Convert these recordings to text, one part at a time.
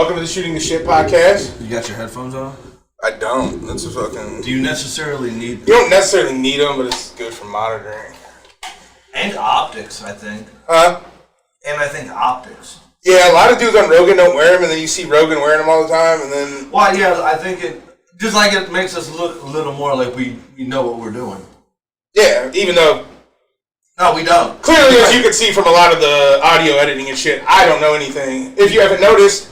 Welcome to the Shooting the Shit podcast. You got your headphones on? I don't. That's a fucking... Do you necessarily need them? You don't necessarily need them, but it's good for monitoring. And optics, I think. Huh? And I think optics. Yeah, a lot of dudes on Rogan don't wear them, and then you see Rogan wearing them all the time, and then... Well, yeah, I think it... Just like it makes us look a little more like we know what we're doing. Yeah, even though... No, we don't. Clearly, as you can see from a lot of the audio editing and shit, I don't know anything. If you haven't noticed,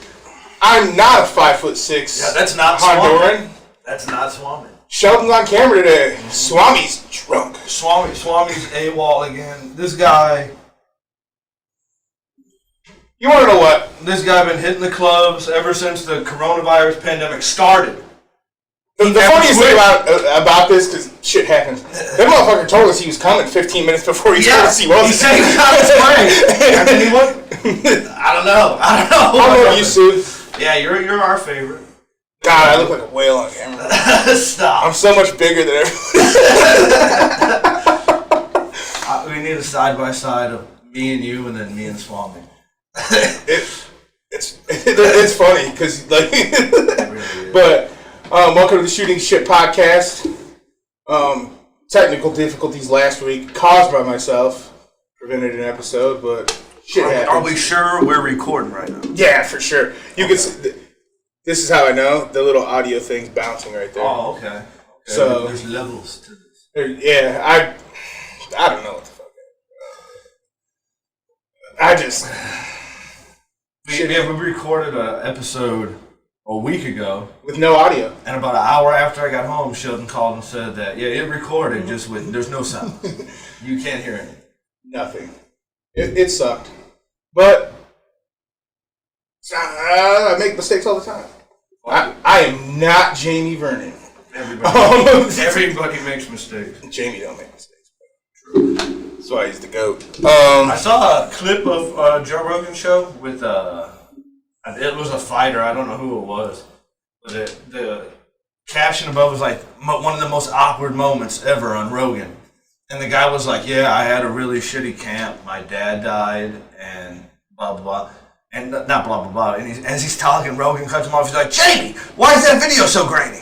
I'm not a 5'6". Yeah, that's not Honduran. Suami. That's not Suami. Shelden's on camera today. Suami's drunk. Suami's AWOL again. This guy... You want to know what? This guy been hitting the clubs ever since the coronavirus pandemic started. The funniest thing about this, because shit happens, that motherfucker told us he was coming 15 minutes before he told us he wasn't. He said he was on his way. And then he went, I don't know. I love you, Sue. Yeah, you're our favorite. God, I look like a whale on camera. Stop. I'm so much bigger than everybody. We need a side-by-side of me and you and then me and Suami. It's funny, because, like, It really is. But... welcome to the Shooting Shit podcast. Technical difficulties last week caused by myself prevented an episode, but shit happens. Are we sure we're recording right now? Yeah, for sure. You can see, this is how I know the little audio thing's bouncing right there. Oh, okay. So there's levels to this. Yeah, I don't know what the fuck. I just We recorded an episode a week ago with no audio, and about an hour after I got home, Shelden called and said that it recorded just with there's no sound. You can't hear anything. nothing. It sucked, but I make mistakes all the time. I am not Jamie Vernon. Everybody makes mistakes. Jamie don't make mistakes. True. That's why he's the GOAT. I saw a clip of Joe Rogan show with it was a fighter. I don't know who it was, but the caption above was like one of the most awkward moments ever on Rogan, and the guy was like, "Yeah, I had a really shitty camp. My dad died, and blah blah blah." And not blah blah blah. And as he's talking, Rogan cuts him off. He's like, "Jamie, why is that video so grainy?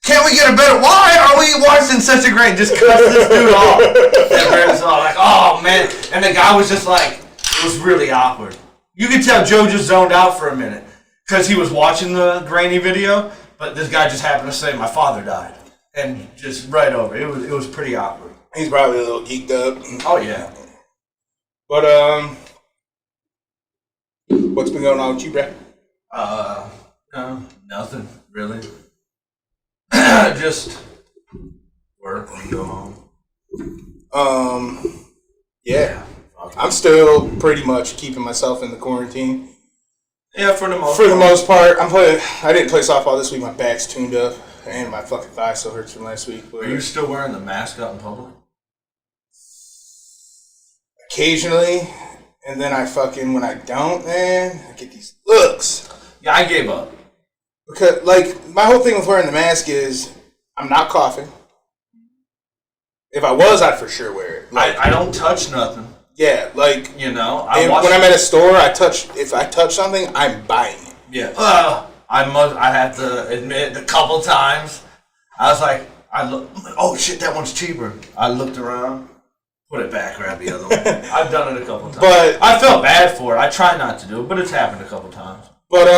Can't we get a better? Why are we watching such a grain?" Just cuts this dude off. And it's all like, "Oh man!" And the guy was just like, it was really awkward. You could tell Joe just zoned out for a minute because he was watching the grainy video, but this guy just happened to say, "My father died," and just right over. It was pretty awkward. He's probably a little geeked up. Oh yeah. But what's been going on with you, Brad? No, nothing really. Just work and go home. Yeah. I'm still pretty much keeping myself in the quarantine. Yeah, for the most part. I didn't play softball this week. My back's tuned up, and my fucking thigh still hurts from last week. But are you still wearing the mask out in public? Occasionally, and then when I don't, man, I get these looks. Yeah, I gave up. Because, like, my whole thing with wearing the mask is I'm not coughing. If I was, I'd for sure wear it. Like, I don't touch nothing. Yeah, like, you know, when I'm at a store, if I touch something, I'm buying it. Yeah. I had to admit a couple times, I was like, oh shit, that one's cheaper. I looked around, put it back, grab the other one. I've done it a couple times. But I felt bad for it. I try not to do it, but it's happened a couple times. But,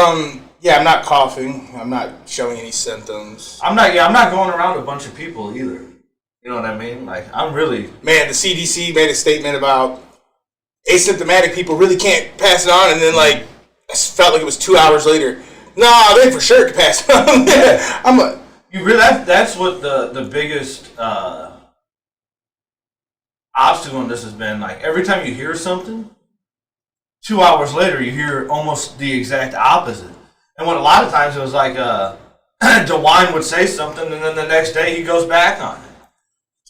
yeah, I'm not coughing. I'm not showing any symptoms. I'm not going around a bunch of people either. You know what I mean? Like, I'm really... Man, the CDC made a statement about asymptomatic people really can't pass it on, and then, like, I felt like it was 2 hours later. No, they for sure could pass it on. Yeah. That's what the biggest obstacle in this has been. Like, every time you hear something, 2 hours later, you hear almost the exact opposite. And when a lot of times it was like, DeWine would say something, and then the next day he goes back on it.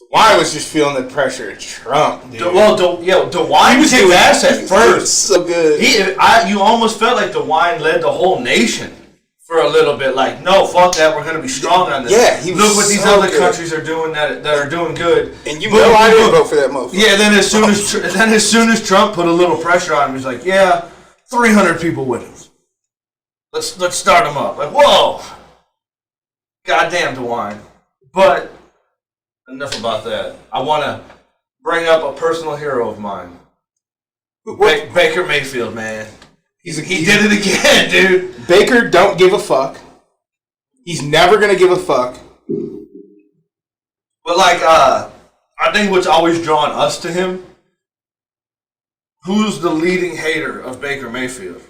DeWine was just feeling the pressure of Trump, dude. DeWine was his ass at first. So good. You almost felt like DeWine led the whole nation for a little bit. Like, no, fuck that. We're going to be strong on this. Yeah, he was Look what these so other good. countries are doing that are doing good. And you know I didn't vote for that motherfucker. Yeah, then as soon as Trump put a little pressure on him, he's like, yeah, 300 people with him. let's start them up. Like, whoa, goddamn, DeWine. But enough about that. I want to bring up a personal hero of mine, Baker Mayfield, man. He did it again, dude. Baker don't give a fuck. He's never gonna give a fuck. But I think what's always drawn us to him. Who's the leading hater of Baker Mayfield?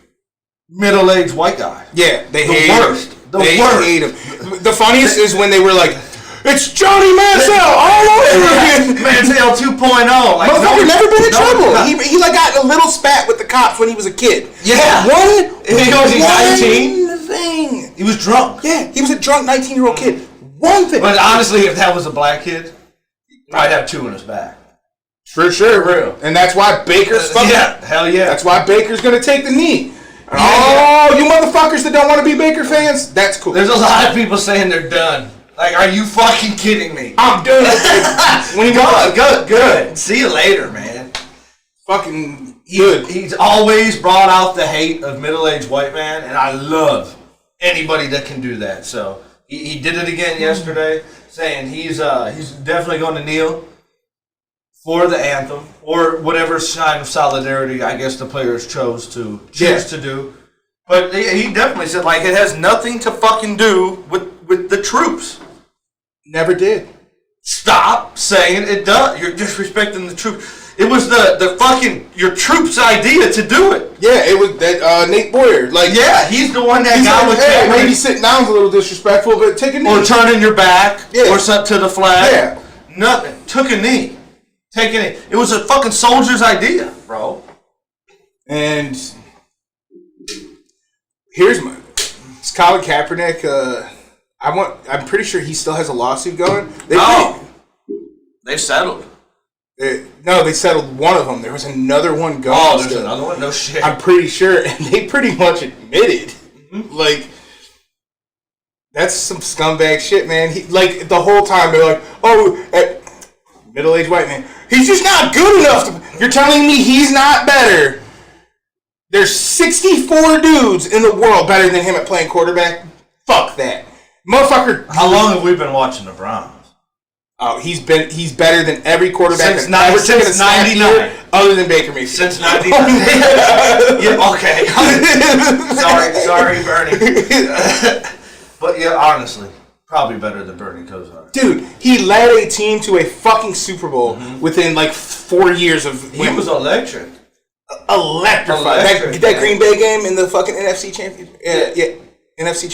Middle-aged white guy. Yeah, they hate worst. him. They hate him. The funniest is when they were like, "It's Johnny Manziel all over again." Manziel 2.0. Like, motherfucker never been in trouble. He got a little spat with the cops when he was a kid. Yeah. He's 19. Thing. He was drunk. Yeah, he was a drunk 19-year-old kid. One thing. But honestly, if that was a black kid, I'd have 2 in his back. For sure. For real. And that's why Baker's fucking. Yeah, hell yeah. That's why Baker's going to take the knee. Oh, you motherfuckers that don't want to be Baker fans, that's cool. There's a lot of people saying they're done. Like, are you fucking kidding me? I'm done. When he good. See you later, man. Fucking good. He's always brought out the hate of middle-aged white man, and I love anybody that can do that. So he did it again yesterday, saying he's definitely going to kneel for the anthem or whatever sign of solidarity I guess the players choose to do. But he definitely said it has nothing to fucking do with the troops. Never did. Stop saying it does. You're disrespecting the troops. It was the fucking your troops' idea to do it. Yeah, it was that Nate Boyer. Yeah, he's the one that got with hey, maybe sitting down's a little disrespectful, but take a knee. Or turning your back. Yeah. Or something to the flag. Yeah. Nothing. Took a knee. Taking it. It was a fucking soldier's idea, bro. And here's it's Colin Kaepernick. I'm pretty sure he still has a lawsuit going. They've settled. No, they settled one of them. There was another one going. Oh, there's another one? No shit. I'm pretty sure, and they pretty much admitted, that's some scumbag shit, man. The whole time they're like, middle-aged white man, he's just not good enough. You're telling me he's not better? There's 64 dudes in the world better than him at playing quarterback. Fuck that, motherfucker. How long have we been watching the Browns? Oh, he's better than every quarterback since 99, other than Baker Mayfield. Since 99. Yeah, okay. sorry, Bernie. But yeah, honestly, probably better than Bernie Kosar. Dude, he led a team to a fucking Super Bowl within 4 years of. He was electric. Electrified. That Green Bay game in the fucking NFC Championship. Yeah. NFC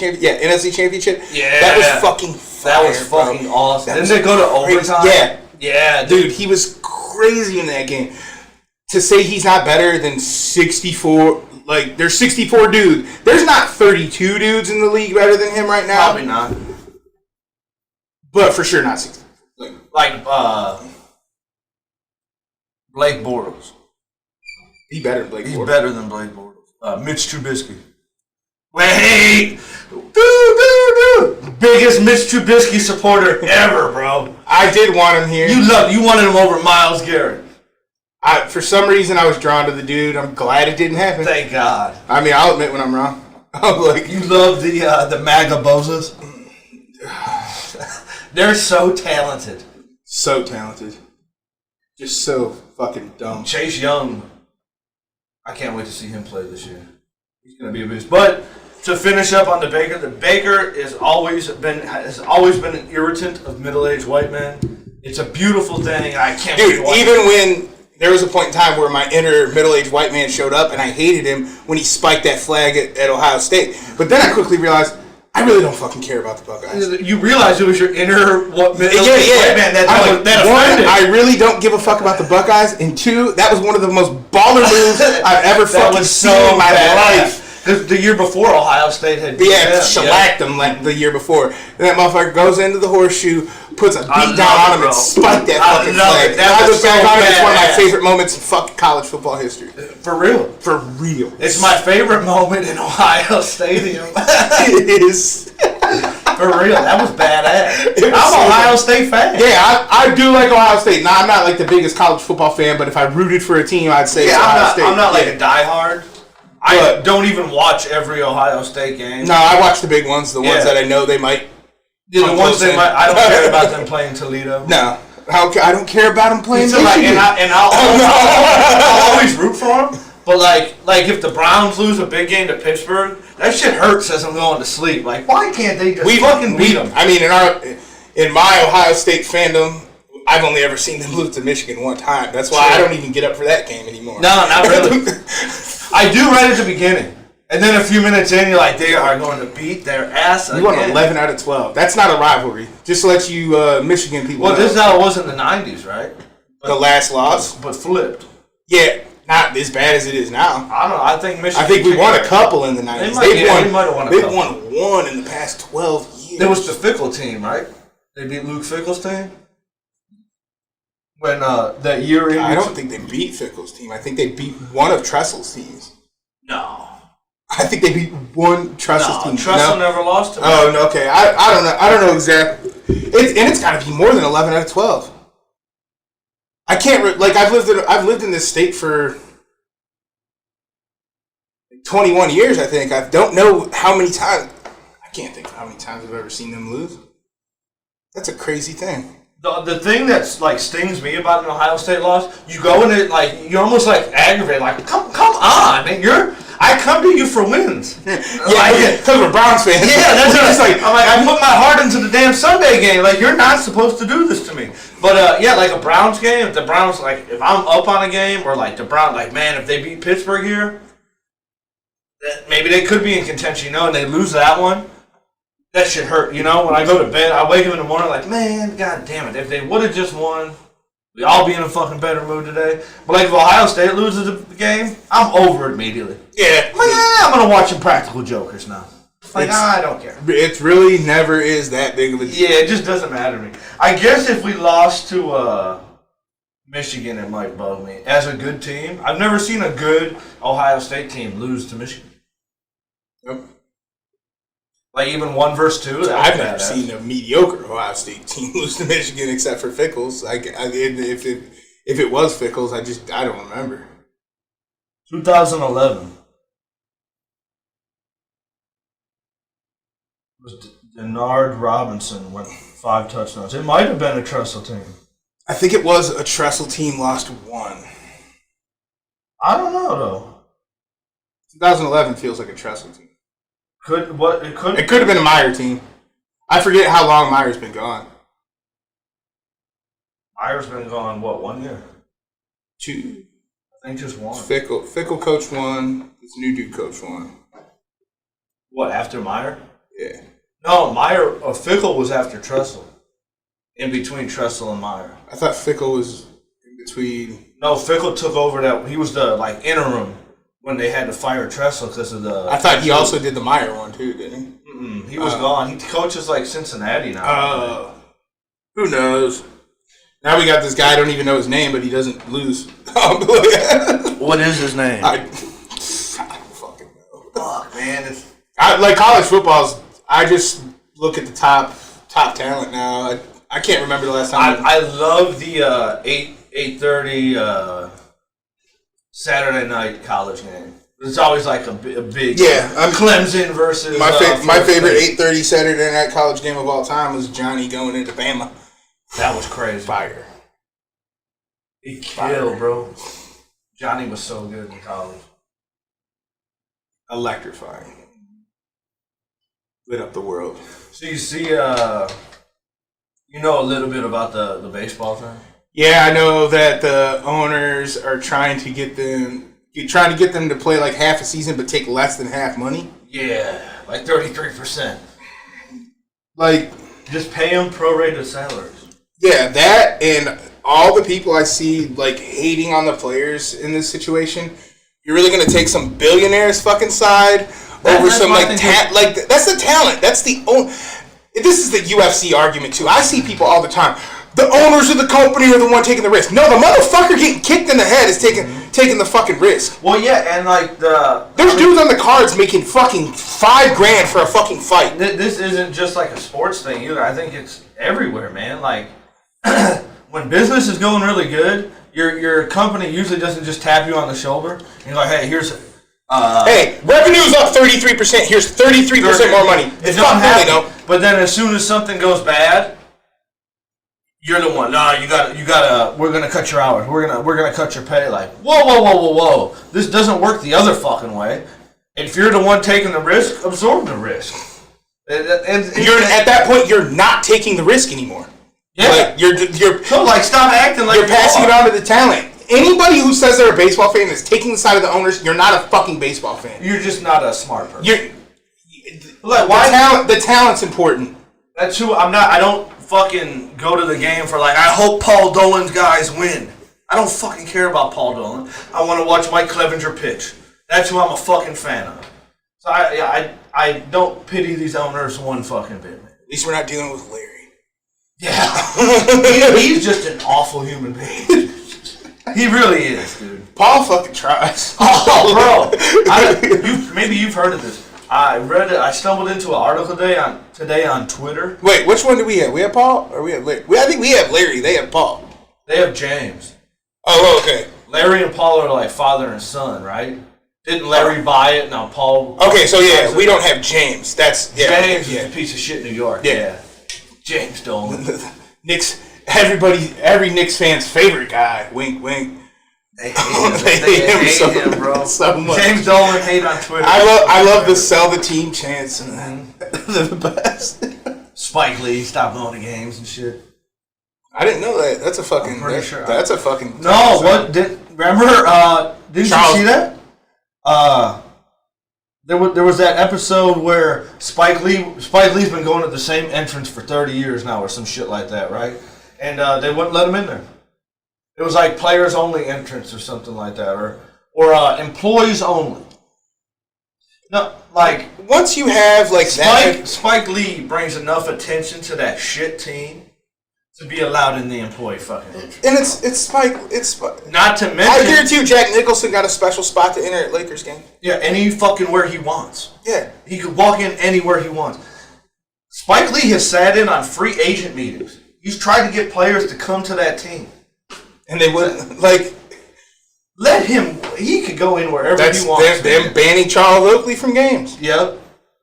Championship. Yeah. That was fucking fire, that was fucking awesome. Didn't they go to overtime? Yeah. Yeah, dude, he was crazy in that game. To say he's not better than 64, there's 64 dudes. There's not 32 dudes in the league better than him right now. Probably not. But for sure not 60. Blake Bortles. He's better than Blake Bortles. He's better than Blake Bortles. Mitch Trubisky. Wait! Dude! Biggest Mitch Trubisky supporter ever, bro. I did want him here. You wanted him over Myles Garrett. For some reason, I was drawn to the dude. I'm glad it didn't happen. Thank God. I mean, I'll admit when I'm wrong. You love the MAGA bozos? They're so talented. So talented. Just so fucking dumb. Chase Young. I can't wait to see him play this year. He's going to be a beast. But to finish up on the Baker has always been an irritant of middle-aged white men. It's a beautiful thing. I can't wait to watch even when there was a point in time where my inner middle-aged white man showed up and I hated him when he spiked that flag at Ohio State. But then I quickly realized I really don't fucking care about the Buckeyes. You realize it was your inner middle-aged white man that offended. One, I really don't give a fuck about the Buckeyes, and two, that was one of the most baller moves I've ever fucking seen in my life. The year before, Ohio State had shellacked them the year before. And that motherfucker goes into the horseshoe, puts a beat down on him, and spiked that fucking flag. That was back on it. It's one of my favorite moments in fucking college football history. For real. For real. It's my favorite moment in Ohio Stadium. It is. For real. That was badass. I'm an Ohio State fan. Yeah, I do like Ohio State. Now, I'm not the biggest college football fan, but if I rooted for a team, I'd say Ohio State. I'm not a diehard. I don't even watch every Ohio State game. No, I watch the big ones, the ones that I know they might. Yeah, the ones they might. I don't care about them playing Toledo. No, I don't care about them playing Michigan. I'll always root for them. But like if the Browns lose a big game to Pittsburgh, that shit hurts as I'm going to sleep. Like, why can't they just fucking beat them? I mean, in my Ohio State fandom, I've only ever seen them lose to Michigan one time. That's why I don't even get up for that game anymore. No, not really. I do right at the beginning. And then a few minutes in, you're like, they are going to beat their ass again. You won 11 out of 12. That's not a rivalry. Just to let you Michigan people know. This is how it was in the 90s, right? The last loss? But flipped. Yeah, not as bad as it is now. I don't know. I think Michigan... I think we won a couple in the 90s. They've won one in the past 12 years. There was the Fickle team, right? They beat Luke Fickle's team? When that year... I don't think they beat Fickle's team. I think they beat one of Tressel's teams. No. I think they beat one Tressel's team. Tressel never lost to them. Oh, no, okay. I don't know. I don't know exactly. It's got to be more than 11 out of 12. I can't I've lived in this state for 21 years. I think I don't know how many times. I can't think of how many times I've ever seen them lose. That's a crazy thing. The thing that's like stings me about an Ohio State loss, you go in it like you're almost like aggravated. Like come on, man. I come to you for wins. Because we're Browns fans. Yeah, that's what it's like. I'm like, I put my heart into the damn Sunday game. Like, you're not supposed to do this to me. But yeah, like a Browns game, if the Browns, like, if I'm up on a game, or like the Browns, like, man, if they beat Pittsburgh here, maybe they could be in contention, and they lose that one. That shit hurt, When I go to bed, I wake up in the morning like, man, god damn it, if they would have just won, we'd all be in a fucking better mood today. But like if Ohio State loses the game, I'm over it immediately. Yeah. I'm going to watch Impractical Jokers now. Like, I don't care. It really never is that big of a deal. Yeah, it just doesn't matter to me. I guess if we lost to Michigan, it might bug me. As a good team, I've never seen a good Ohio State team lose to Michigan. Yep. Like even 1 versus 2. I've never seen a mediocre Ohio State team lose to Michigan except for Fickles. If it was Fickles, I don't remember. 2011 was Denard Robinson went 5 touchdowns. It might have been a Tressel team. I think it was a Tressel team lost 1. I don't know though. 2011 feels like a Tressel team. It could have been a Meyer team. I forget how long Meyer's been gone. Meyer's been gone, 1 year? 2. I think just 1. Fickle coached 1. This new dude coached 1. What, after Meyer? Yeah. No, Fickle was after Tressel. In between Tressel and Meyer. I thought Fickle was in between. No, Fickle took over that. He was the interim when they had to fire Tressel because of the. I thought he also did the Meyer one too, didn't he? He was gone. He coaches Cincinnati now. Who knows? Now we got this guy. I don't even know his name, but he doesn't lose. What is his name? I don't fucking know. Fuck, man. Like college football's. I just look at the top talent now. I can't remember the last time. I love the 8:30 Saturday night college game. It's always like a big Clemson versus my favorite 8:30 Saturday night college game of all time was Johnny going into Bama. That was crazy. Fire. He killed, bro. Johnny was so good in college. Electrifying. Lit up the world. So you see, you know a little bit about the baseball thing? Yeah, I know that the owners are trying to get them to play like half a season but take less than half money. Yeah, like 33%. Like, just pay them prorated salaries. Yeah, that and all the people I see like hating on the players in this situation. You're really gonna take some billionaires' fucking side over some that's the talent. That's the This is the UFC argument too. I see people all the time. The owners of the company are the one taking the risk. No, the motherfucker getting kicked in the head is taking the fucking risk. Well, yeah, and there's dudes on the cards making fucking $5,000 for a fucking fight. This isn't just like a sports thing either. I think it's everywhere, man. Like when business is going really good, your company usually doesn't just tap you on the shoulder and you're like, hey, here's Hey, revenue's up 33%. Here's 33% more money. It don't happen. But then as soon as something goes bad, you're the one. Nah, you gotta. We're gonna cut your hours. We're gonna cut your pay. Like, whoa. This doesn't work the other fucking way. If you're the one taking the risk, absorb the risk. You're at that point. You're not taking the risk anymore. Yeah. Like, you're so like stop acting like you're passing it on to the talent. Anybody who says they're a baseball fan is taking the side of the owners. You're not a fucking baseball fan. You're just not a smart person. The talent's important. That's who I'm not. I don't fucking go to the game for like, I hope Paul Dolan's guys win. I don't fucking care about Paul Dolan. I want to watch Mike Clevenger pitch. That's who I'm a fucking fan of. So I don't pity these owners one fucking bit. At least we're not dealing with Larry. Yeah. He's just an awful human being. He really is, dude. Paul fucking tries. Oh, bro. Maybe you've heard of this. I read it. I stumbled into an article today on Twitter. Wait, which one do we have? We have Paul or we have Larry? I think we have Larry. They have Paul. They have James. Oh, okay. Larry and Paul are like father and son, right? Didn't Larry buy it? Now Paul. Okay, so yeah, we don't have James. That's James is a piece of shit in New York. Yeah. James Dolan. Every Knicks fan's favorite guy. Wink, wink. They hate him, bro. So much. James Dolan hate on Twitter. I love the sell the team chants and then they're the best. Spike Lee stopped going to games and shit. I didn't know that. That's a fucking. I'm pretty sure. That's a fucking. No, what remember? Didn't you see that? There was that episode where Spike Lee's been going to the same entrance for 30 years now, or some shit like that, right? And they wouldn't let him in there. It was like players only entrance or something like that, or employees only. No, like once you have like Spike Lee brings enough attention to that shit team to be allowed in the employee fucking entrance. And it's Spike. Not to mention, I guarantee you, Jack Nicholson got a special spot to enter at Lakers game. Yeah, any fucking where he wants. Yeah, he could walk in anywhere he wants. Spike Lee has sat in on free agent meetings. He's tried to get players to come to that team. And they wouldn't, like... Let him... He could go in wherever he wants. They're banning Charles Oakley from games. Yep.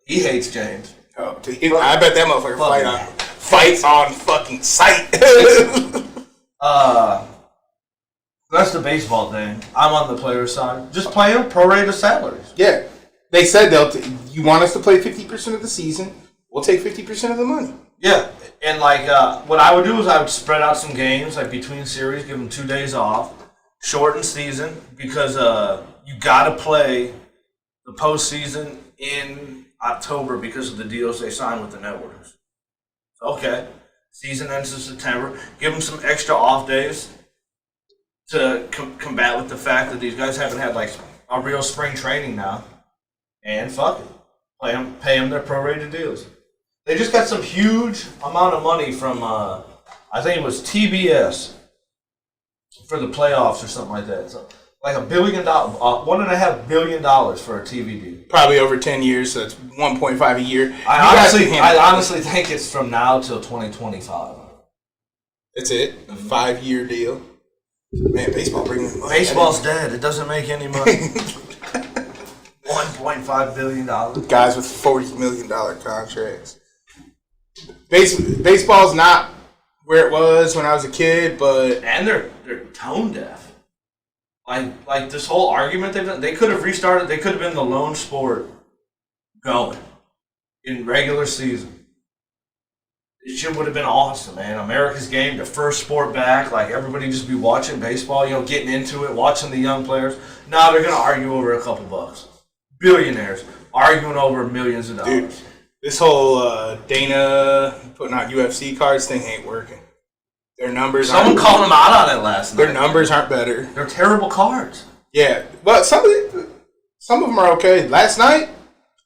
He hates James. Oh, I bet that motherfucker fights on fucking sight. That's the baseball thing. I'm on the player side. Just play them prorated salaries. Yeah. They said you want us to play 50% of the season, we'll take 50% of the money. Yeah, and like what I would do is I would spread out some games like between series, give them 2 days off, shorten season because you got to play the postseason in October because of the deals they signed with the networks. Okay, season ends in September. Give them some extra off days to combat with the fact that these guys haven't had like a real spring training now, and fuck it, pay them their prorated deals. They just got some huge amount of money from, I think it was TBS for the playoffs or something like that. So, like $1 billion, $1.5 billion for a TV deal. Probably over 10 years, so it's 1.5 a year. I honestly think it's from now till 2025. That's it? A 5-year deal? Man, baseball bringing in money. Baseball's dead. It doesn't make any money. $1.5 billion. Guys with $40 million contracts. Baseball's not where it was when I was a kid, but and they're tone deaf. Like this whole argument they've done, they could have restarted. They could have been the lone sport going in regular season. It shit would have been awesome, man. America's game, the first sport back. Like everybody just be watching baseball, getting into it, watching the young players. Now they're gonna argue over a couple bucks. Billionaires arguing over millions of dollars. Dude, this whole Dana putting out UFC cards thing ain't working. Their numbers Someone called them out on it last night. Their numbers aren't better. They're terrible cards. Yeah, but some of them are okay. Last night,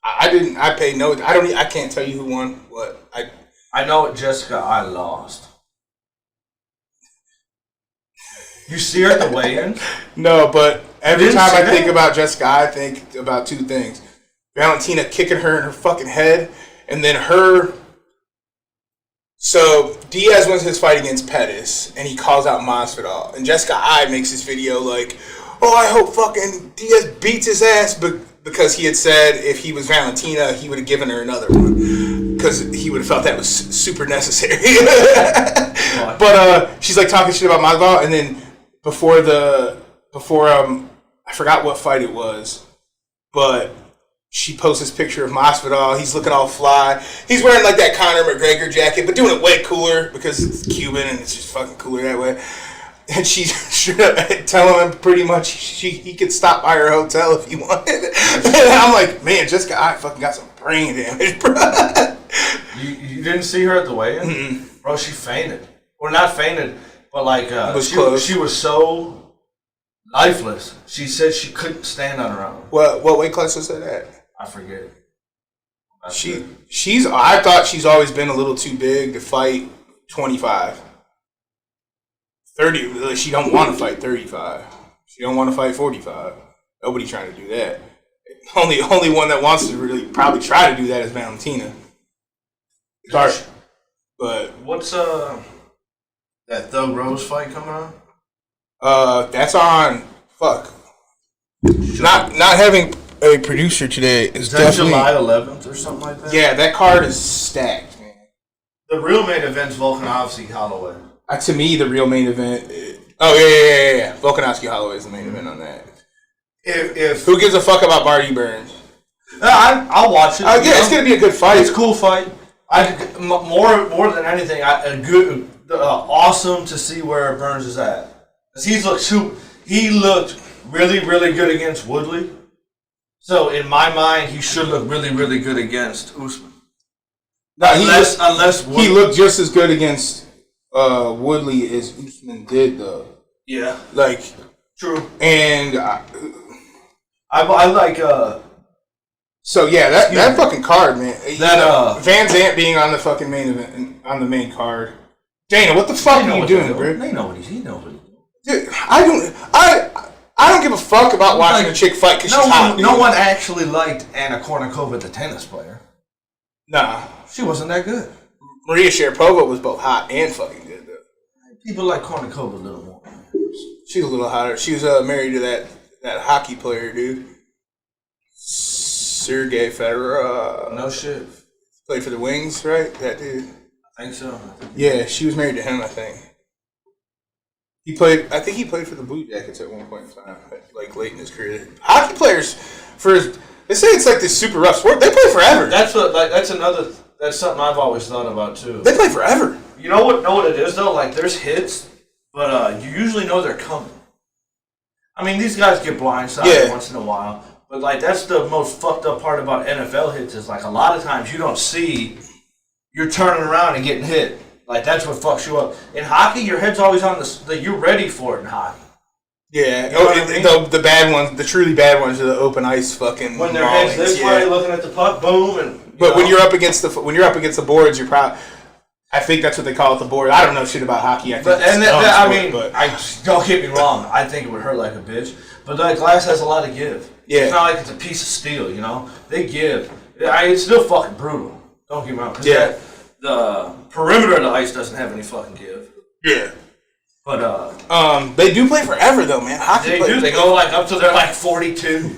I paid no. I can't tell you who won what. I know it, Jessica. I lost. You see her at the weigh-ins? No, but every time I think about Jessica, I think about two things. Valentina kicking her in her fucking head, and then her... So, Diaz wins his fight against Pettis, and he calls out Masvidal. And Jessica I makes this video like, oh, I hope fucking Diaz beats his ass, but because he had said if he was Valentina, he would have given her another one because he would have felt that was super necessary. But she's like talking shit about Masvidal, and then before I forgot what fight it was, but she posts this picture of Masvidal. He's looking all fly. He's wearing like that Conor McGregor jacket, but doing it way cooler because it's Cuban and it's just fucking cooler that way. And she's telling him pretty much he could stop by her hotel if he wanted. And I'm like, man, I fucking got some brain damage, bro. You didn't see her at the weigh-in? Mm-mm. Bro, she fainted. Or not fainted, but like she was so lifeless. She said she couldn't stand on her own. What weight class was that at? I forget. I thought she's always been a little too big to fight 25. 30, she don't want to fight 35. She don't want to fight 45. Nobody trying to do that. Only one that wants to really probably try to do that is Valentina. Sorry. But what's that Thug Rose fight coming on? That's on Not having a producer today is that definitely July 11th or something like that? Yeah, that card is stacked, man. The real main event's Volkanovski Holloway. To me, the real main event. Yeah. Volkanovski Holloway is the main event on that. If who gives a fuck about Marty Burns? I'll watch it. Yeah, it's gonna be a good fight. It's a cool fight. More than anything, awesome to see where Burns is at. He looked really, really good against Woodley. So in my mind, he should look really, really good against Usman. Unless he looked just as good against Woodley as Usman did, though. Yeah, true. And I like. So yeah, that fucking card, man. Van Zant being on the fucking main event, on the main card. Dana, what the fuck are you doing, bro? They know what he's doing. Dude, I don't give a fuck about watching a chick fight because she's hot. No one actually liked Anna Kournikova, the tennis player. Nah, she wasn't that good. Maria Sharapova was both hot and fucking good, though. People like Kournikova a little more. She's a little hotter. She was married to that hockey player, dude. Sergei Fedorov. No shit. Played for the Wings, right? That dude. I think so. Yeah, she was married to him, I think. I think he played for the Blue Jackets at one point in time, like late in his career. Hockey players, they say it's like this super rough sport. They play forever. That's something I've always thought about too. They play forever. You know what it is though? Like there's hits, but you usually know they're coming. I mean, these guys get blindsided once in a while, but like that's the most fucked up part about NFL hits is like a lot of times you don't see you're turning around and getting hit. Like, that's what fucks you up. In hockey, your head's always on you're ready for it in hockey. Yeah. You know what I mean? The bad ones, the truly bad ones are the open ice fucking when their head's this way, looking at the puck, boom, and... But when you're up against the boards, you're probably... I think that's what they call it, the board. I don't know shit about hockey. Don't get me wrong. I think it would hurt like a bitch. But that glass has a lot of give. Yeah. It's not like it's a piece of steel, you know? They give. It's still fucking brutal. Don't get me wrong. Yeah. The perimeter of the ice doesn't have any fucking give. Yeah. But, they do play forever, though, man. Hockey players. They go, like, up to they're, like, 42.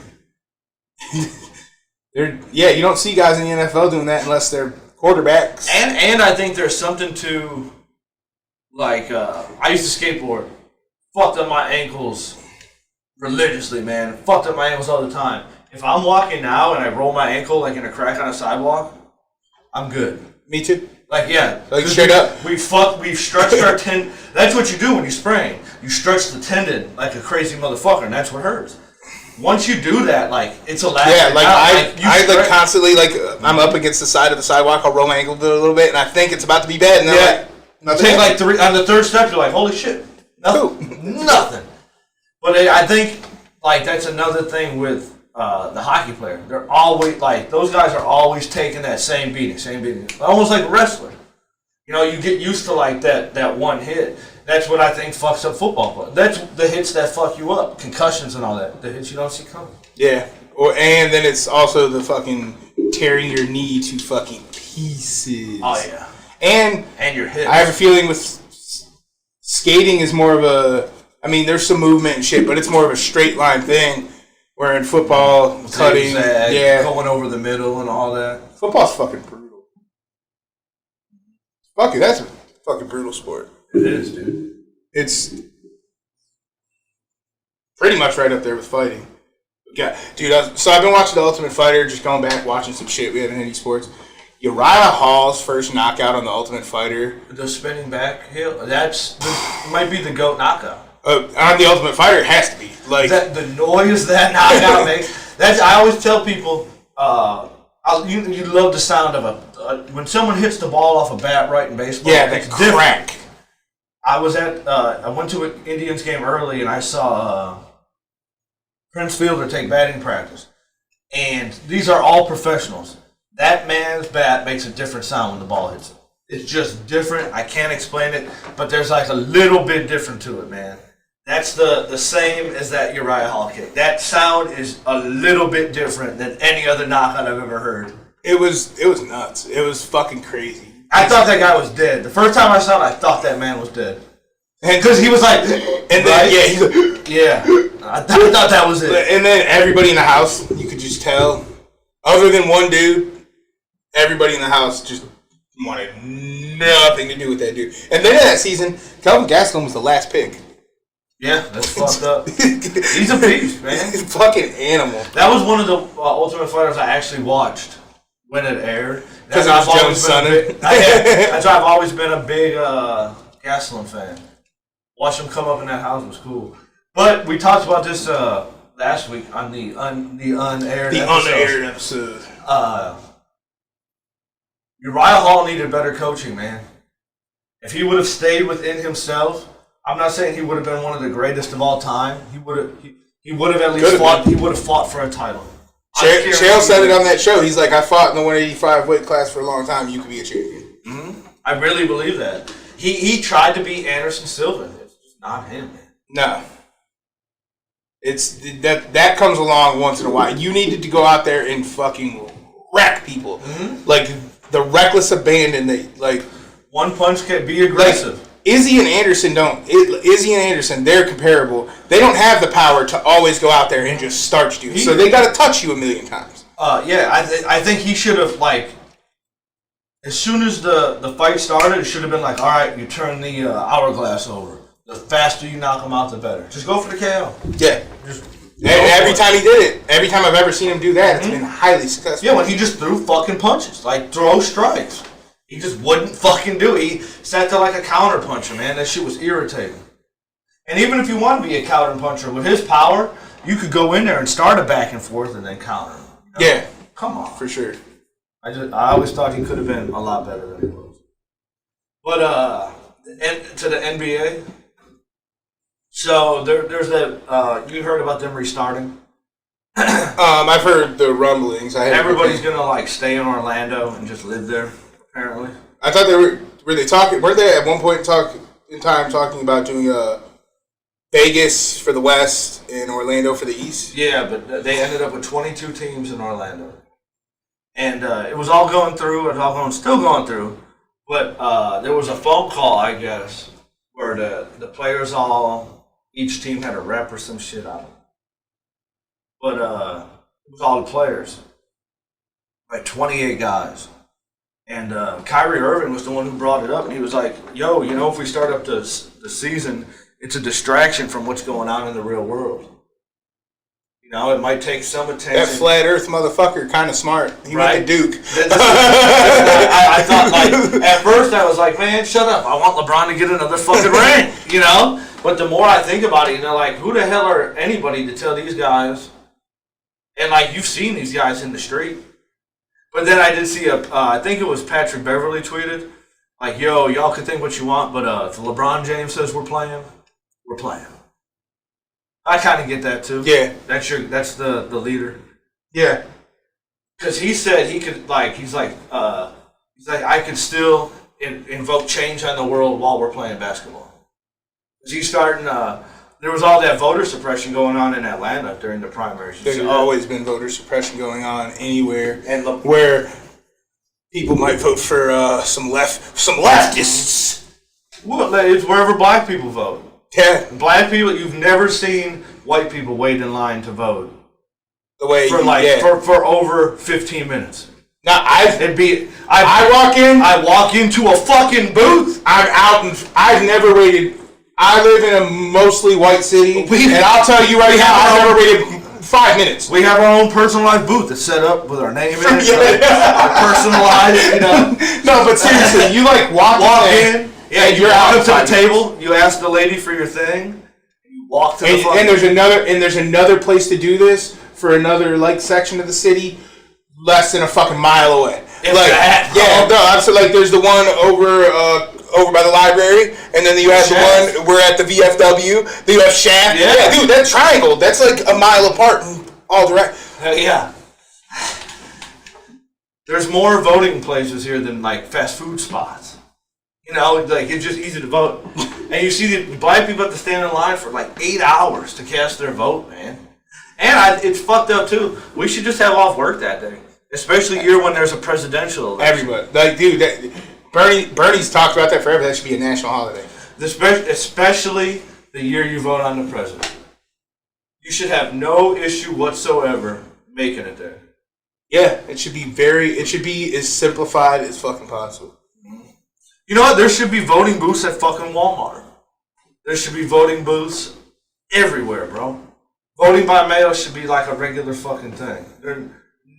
You don't see guys in the NFL doing that unless they're quarterbacks. And I think there's something to, like, I used to skateboard. Fucked up my ankles religiously, man. Fucked up my ankles all the time. If I'm walking now and I roll my ankle, like, in a crack on a sidewalk, I'm good. Me too. Like, yeah. Like, straight up. We've stretched our tendon. That's what you do when you sprain. You stretch the tendon like a crazy motherfucker, and that's what hurts. Once you do that, like, it's elastic. Yeah, like, I constantly, like, I'm up against the side of the sidewalk, I'll roll my ankle a little bit, and I think it's about to be bad, and then, on the third step, you're like, holy shit. Nothing. But I think, like, that's another thing with the hockey player. They're always, like, those guys are always taking that same beating. Almost like a wrestler. You know, you get used to, like, that one hit. That's what I think fucks up football play. That's the hits that fuck you up. Concussions and all that. The hits you don't see coming. Yeah. And then it's also the fucking tearing your knee to fucking pieces. Oh, yeah. And your hips. I have a feeling with skating is more of a... I mean, there's some movement and shit, but it's more of a straight line thing. Where in football, cutting, going over the middle and all that. Football's fucking brutal. Fuck it, that's a fucking brutal sport. It is, dude. It's pretty much right up there with fighting. Yeah, dude. So I've been watching The Ultimate Fighter, just going back, watching some shit we had in indie sports. Uriah Hall's first knockout on The Ultimate Fighter. The spinning back heel, might be the GOAT knockout. On The Ultimate Fighter, it has to be. Like the noise that knockout makes. I always tell people, you love the sound of when someone hits the ball off a bat right in baseball. Yeah, that crack. I went to an Indians game early and I saw Prince Fielder take batting practice, and these are all professionals. That man's bat makes a different sound when the ball hits it. It's just different. I can't explain it, but there's like a little bit different to it, man. That's the same as that Uriah Hall kick. That sound is a little bit different than any other knockout I've ever heard. It was nuts. It was fucking crazy. I thought that guy was dead. The first time I saw it, I thought that man was dead. Because he was like, and then he's like, yeah. I thought that was it. And then everybody in the house, you could just tell, other than one dude, everybody in the house just wanted nothing to do with that dude. And then in that season, Kelvin Gastelum was the last pick. Yeah, that's fucked up. He's a beast, man. He's a fucking animal. That was one of the Ultimate Fighters I actually watched when it aired. Because it was Jones' son. That's why I've always been a big Gastelum fan. Watch him come up in that house was cool. But we talked about this last week on the unaired episode. Uriah Hall needed better coaching, man. If he would have stayed within himself, I'm not saying he would have been one of the greatest of all time. He would have at least fought. He would have fought for a title. Chael said it on that show. He's like, I fought in the 185 weight class for a long time. You could be a champion. Mm-hmm. I really believe that. He tried to beat Anderson Silva. It's just not him, man. No. It's that comes along once in a while. You needed to go out there and fucking wreck people. Mm-hmm. Like the reckless abandon that like one punch can be aggressive. Like, Izzy and Anderson they're comparable. They don't have the power to always go out there and just starch you. So they got to touch you a million times. Yeah, I think he should have, like, as soon as the fight started, it should have been like, all right, you turn the hourglass over. The faster you knock him out, the better. Just go for the KO. Yeah. And every time he did it, every time I've ever seen him do that, it's been highly successful. Yeah, when he just threw fucking punches, like throw strikes. He just wouldn't fucking do it. He sat there like a counter puncher, man. That shit was irritating. And even if you want to be a counter puncher, with his power, you could go in there and start a back and forth and then counter him. You know? Yeah. Come on. For sure. I always thought he could have been a lot better than he was. But to the NBA. So there's that. You heard about them restarting? I've heard the rumblings. Everybody's gonna like stay in Orlando and just live there. Apparently, I thought they were they talking? Weren't they at one point in time talking about doing Vegas for the West and Orlando for the East? Yeah, but they ended up with 22 teams in Orlando, and it was all going through. Still going through. But there was a phone call, I guess, where the players each team had a rep or some shit on it. But it was all the players, like 28 guys. And Kyrie Irving was the one who brought it up, and he was like, yo, if we start up the season, it's a distraction from what's going on in the real world. It might take some attention. That flat earth motherfucker kind of smart. He went to Duke. I thought, like, at first I was like, man, shut up. I want LeBron to get another fucking ring, But the more I think about it, like, who the hell are anybody to tell these guys? And, like, you've seen these guys in the street. But then I did see I think it was Patrick Beverly tweeted, like, yo, y'all can think what you want, but if LeBron James says we're playing, we're playing. I kind of get that too. Yeah. That's the leader. Yeah. Because he said he could, like, he's like, I could still invoke change on the world while we're playing basketball. Because he's starting, there was all that voter suppression going on in Atlanta during the primaries. There's always been voter suppression going on anywhere where people might vote for some leftists. Well, it's wherever black people vote. Yeah. Black people, you've never seen white people wait in line to vote The way for over 15 minutes. Now I walk into a fucking booth. I'm out and I've never waited. I live in a mostly white city, and I'll tell you right now, I've never waited 5 minutes. We have our own personalized booth that's set up with our name in it, our personalized, No, but seriously, you like walk in. Yeah, you walk up to the table. You ask the lady for your thing. You walk to the front. And there's another place to do this for another section of the city, less than a fucking mile away. So there's the one over by the library, and then you have the one we're at the VFW. Then you have Shaft. Yeah, dude, that triangle, that's like a mile apart in all directions. Yeah. There's more voting places here than fast food spots. It's just easy to vote. And you see the black people have to stand in line for 8 hours to cast their vote, man. And it's fucked up too. We should just have off work that day, especially here when there's a presidential election. Everybody, Bernie's talked about that forever. That should be a national holiday. Especially the year you vote on the president. You should have no issue whatsoever making it there. Yeah, it should be as simplified as fucking possible. You know what? There should be voting booths at fucking Walmart. There should be voting booths everywhere, bro. Voting by mail should be like a regular fucking thing.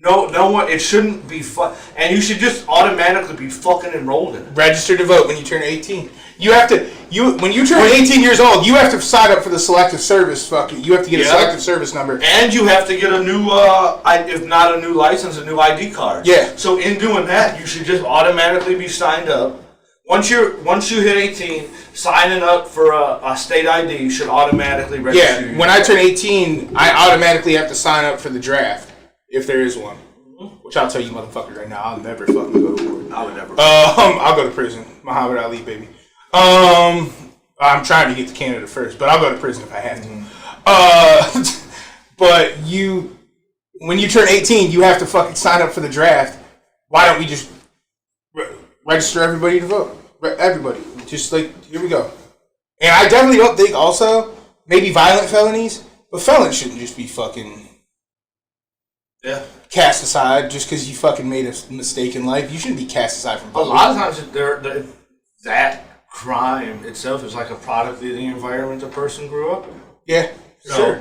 No one. It shouldn't be fun, and you should just automatically be fucking enrolled in it. Register to vote when you turn 18. You have to. When you turn 18 years old, you have to sign up for the selective service. You have to get a selective service number, and you have to get a new, if not a new license, a new ID card. Yeah. So in doing that, you should just automatically be signed up. Once you hit 18, signing up for a state ID should automatically register you. Yeah. When I turn 18, I automatically have to sign up for the draft. If there is one, which I'll tell you, motherfucker, right now, I'll never fucking go to war. I would never. I'll go to prison. Muhammad Ali, baby. I'm trying to get to Canada first, but I'll go to prison if I have to. But when you turn 18, you have to fucking sign up for the draft. Why don't we just register everybody to vote? Everybody, just here we go. And I definitely don't think also maybe violent felonies, but felons shouldn't just be fucking. Yeah. Cast aside just because you fucking made a mistake in life. You shouldn't be cast aside from voting. A lot of times, that crime itself is like a product of the environment the person grew up in. Yeah, sure.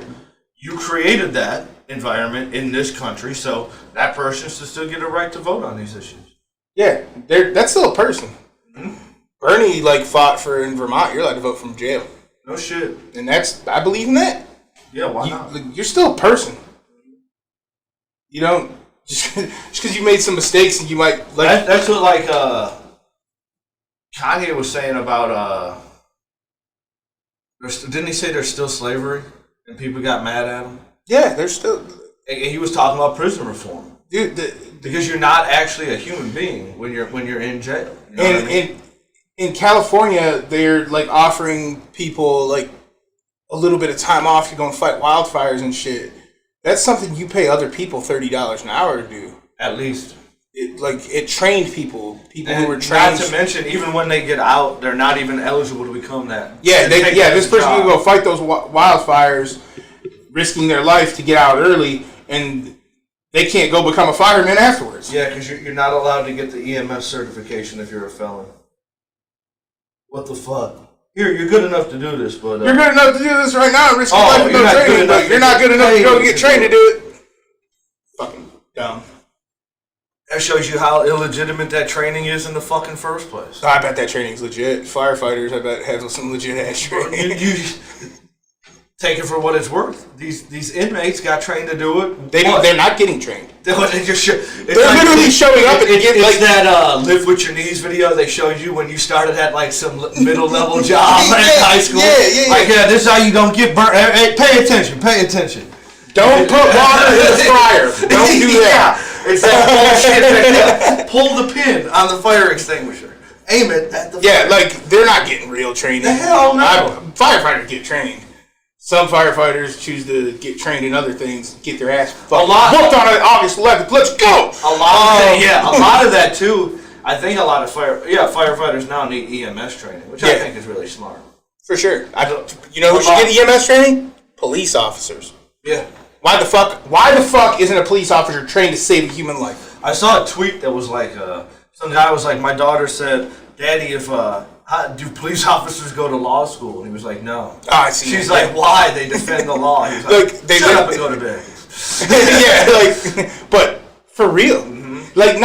You created that environment in this country, so that person should still get a right to vote on these issues. Yeah, that's still a person. Mm-hmm. Bernie fought for in Vermont. You're allowed to vote from jail. No shit. And I believe in that. Yeah, why not? You're still a person. You don't just because you made some mistakes and you might That's what Kanye was saying about didn't he say there's still slavery and people got mad at him? Yeah, there's still. And he was talking about prison reform, dude. Because you're not actually a human being when you're in jail. You know what I mean? In California, they're offering people a little bit of time off to go and fight wildfires and shit. That's something you pay other people $30 an hour to do. At least. It trained people and who were trained. Not to mention, even when they get out, they're not even eligible to become that. Yeah, this person can go fight those wildfires, risking their life to get out early, and they can't go become a fireman afterwards. Yeah, because you're not allowed to get the EMS certification if you're a felon. What the fuck? Here, you're good enough to do this, but... You're good enough to do this right now and risk your life with no training, but you're not good enough to go get trained to do it. Fucking dumb. That shows you how illegitimate that training is in the fucking first place. I bet that training's legit. Firefighters, I bet, have some legit ass training. You take it for what it's worth. These inmates got trained to do it. They're not getting trained. They're literally showing up and get that lift with your knees video they showed you when you started at some middle level job in high school. Yeah. This is how you don't get burnt. Hey, pay attention. Don't put water in the fryer. Don't do that. It's that bullshit. Pull the pin on the fire extinguisher. Aim it at the fire. They're not getting real training. The hell no. Firefighters get trained. Some firefighters choose to get trained in other things, get their ass whooped on August 11th. Let's go. A lot of that too. I think a lot of firefighters now need EMS training, which I think is really smart. For sure. You know who should get EMS training? Police officers. Yeah. Why the fuck isn't a police officer trained to save a human life? I saw a tweet that was like, some guy was like, my daughter said, Daddy, if do police officers go to law school? And he was like, no. Oh, I see. She's like, why? They defend the law. He's like, shut up and go to bed. Yeah, like, but for real. Like,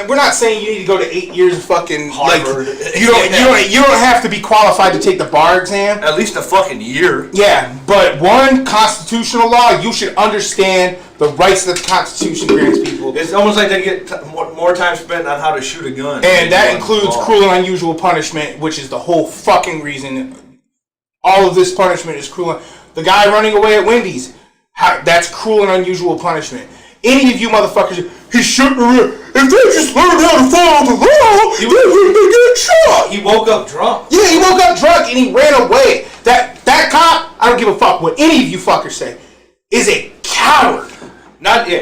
we're not saying you need to go to 8 years of fucking Harvard. Like, you don't have to be qualified to take the bar exam. At least a fucking year. Yeah, but one constitutional law, you should understand the rights that the Constitution grants people. It's almost like they get more time spent on how to shoot a gun. And that includes cruel and unusual punishment, which is the whole fucking reason all of this punishment is cruel. The guy running away at Wendy's, that's cruel and unusual punishment. Any of you motherfuckers, he shouldn't have. If they just learned how to follow the law, they wouldn't be getting shot. He woke up drunk. Yeah, he woke up drunk and he ran away. That cop, I don't give a fuck what any of you fuckers say, is a coward.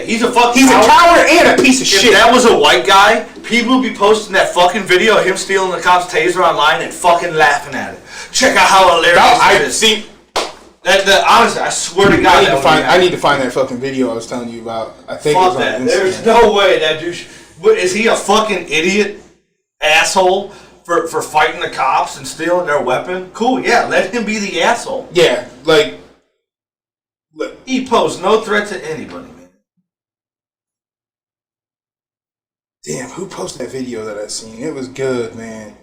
He's a fucking. He's a coward and a piece of shit. If that was a white guy, people would be posting that fucking video of him stealing the cop's taser online and fucking laughing at it. Check out how hilarious it is. See. Honestly, I swear to God, I need to find that fucking video I was telling you about. I think fuck it was on that. Instagram. There's no way that douche. Is he a fucking idiot asshole for fighting the cops and stealing their weapon? Cool, yeah, let him be the asshole. Yeah, like he posed no threat to anybody, man. Damn, who posted that video that I seen? It was good, man.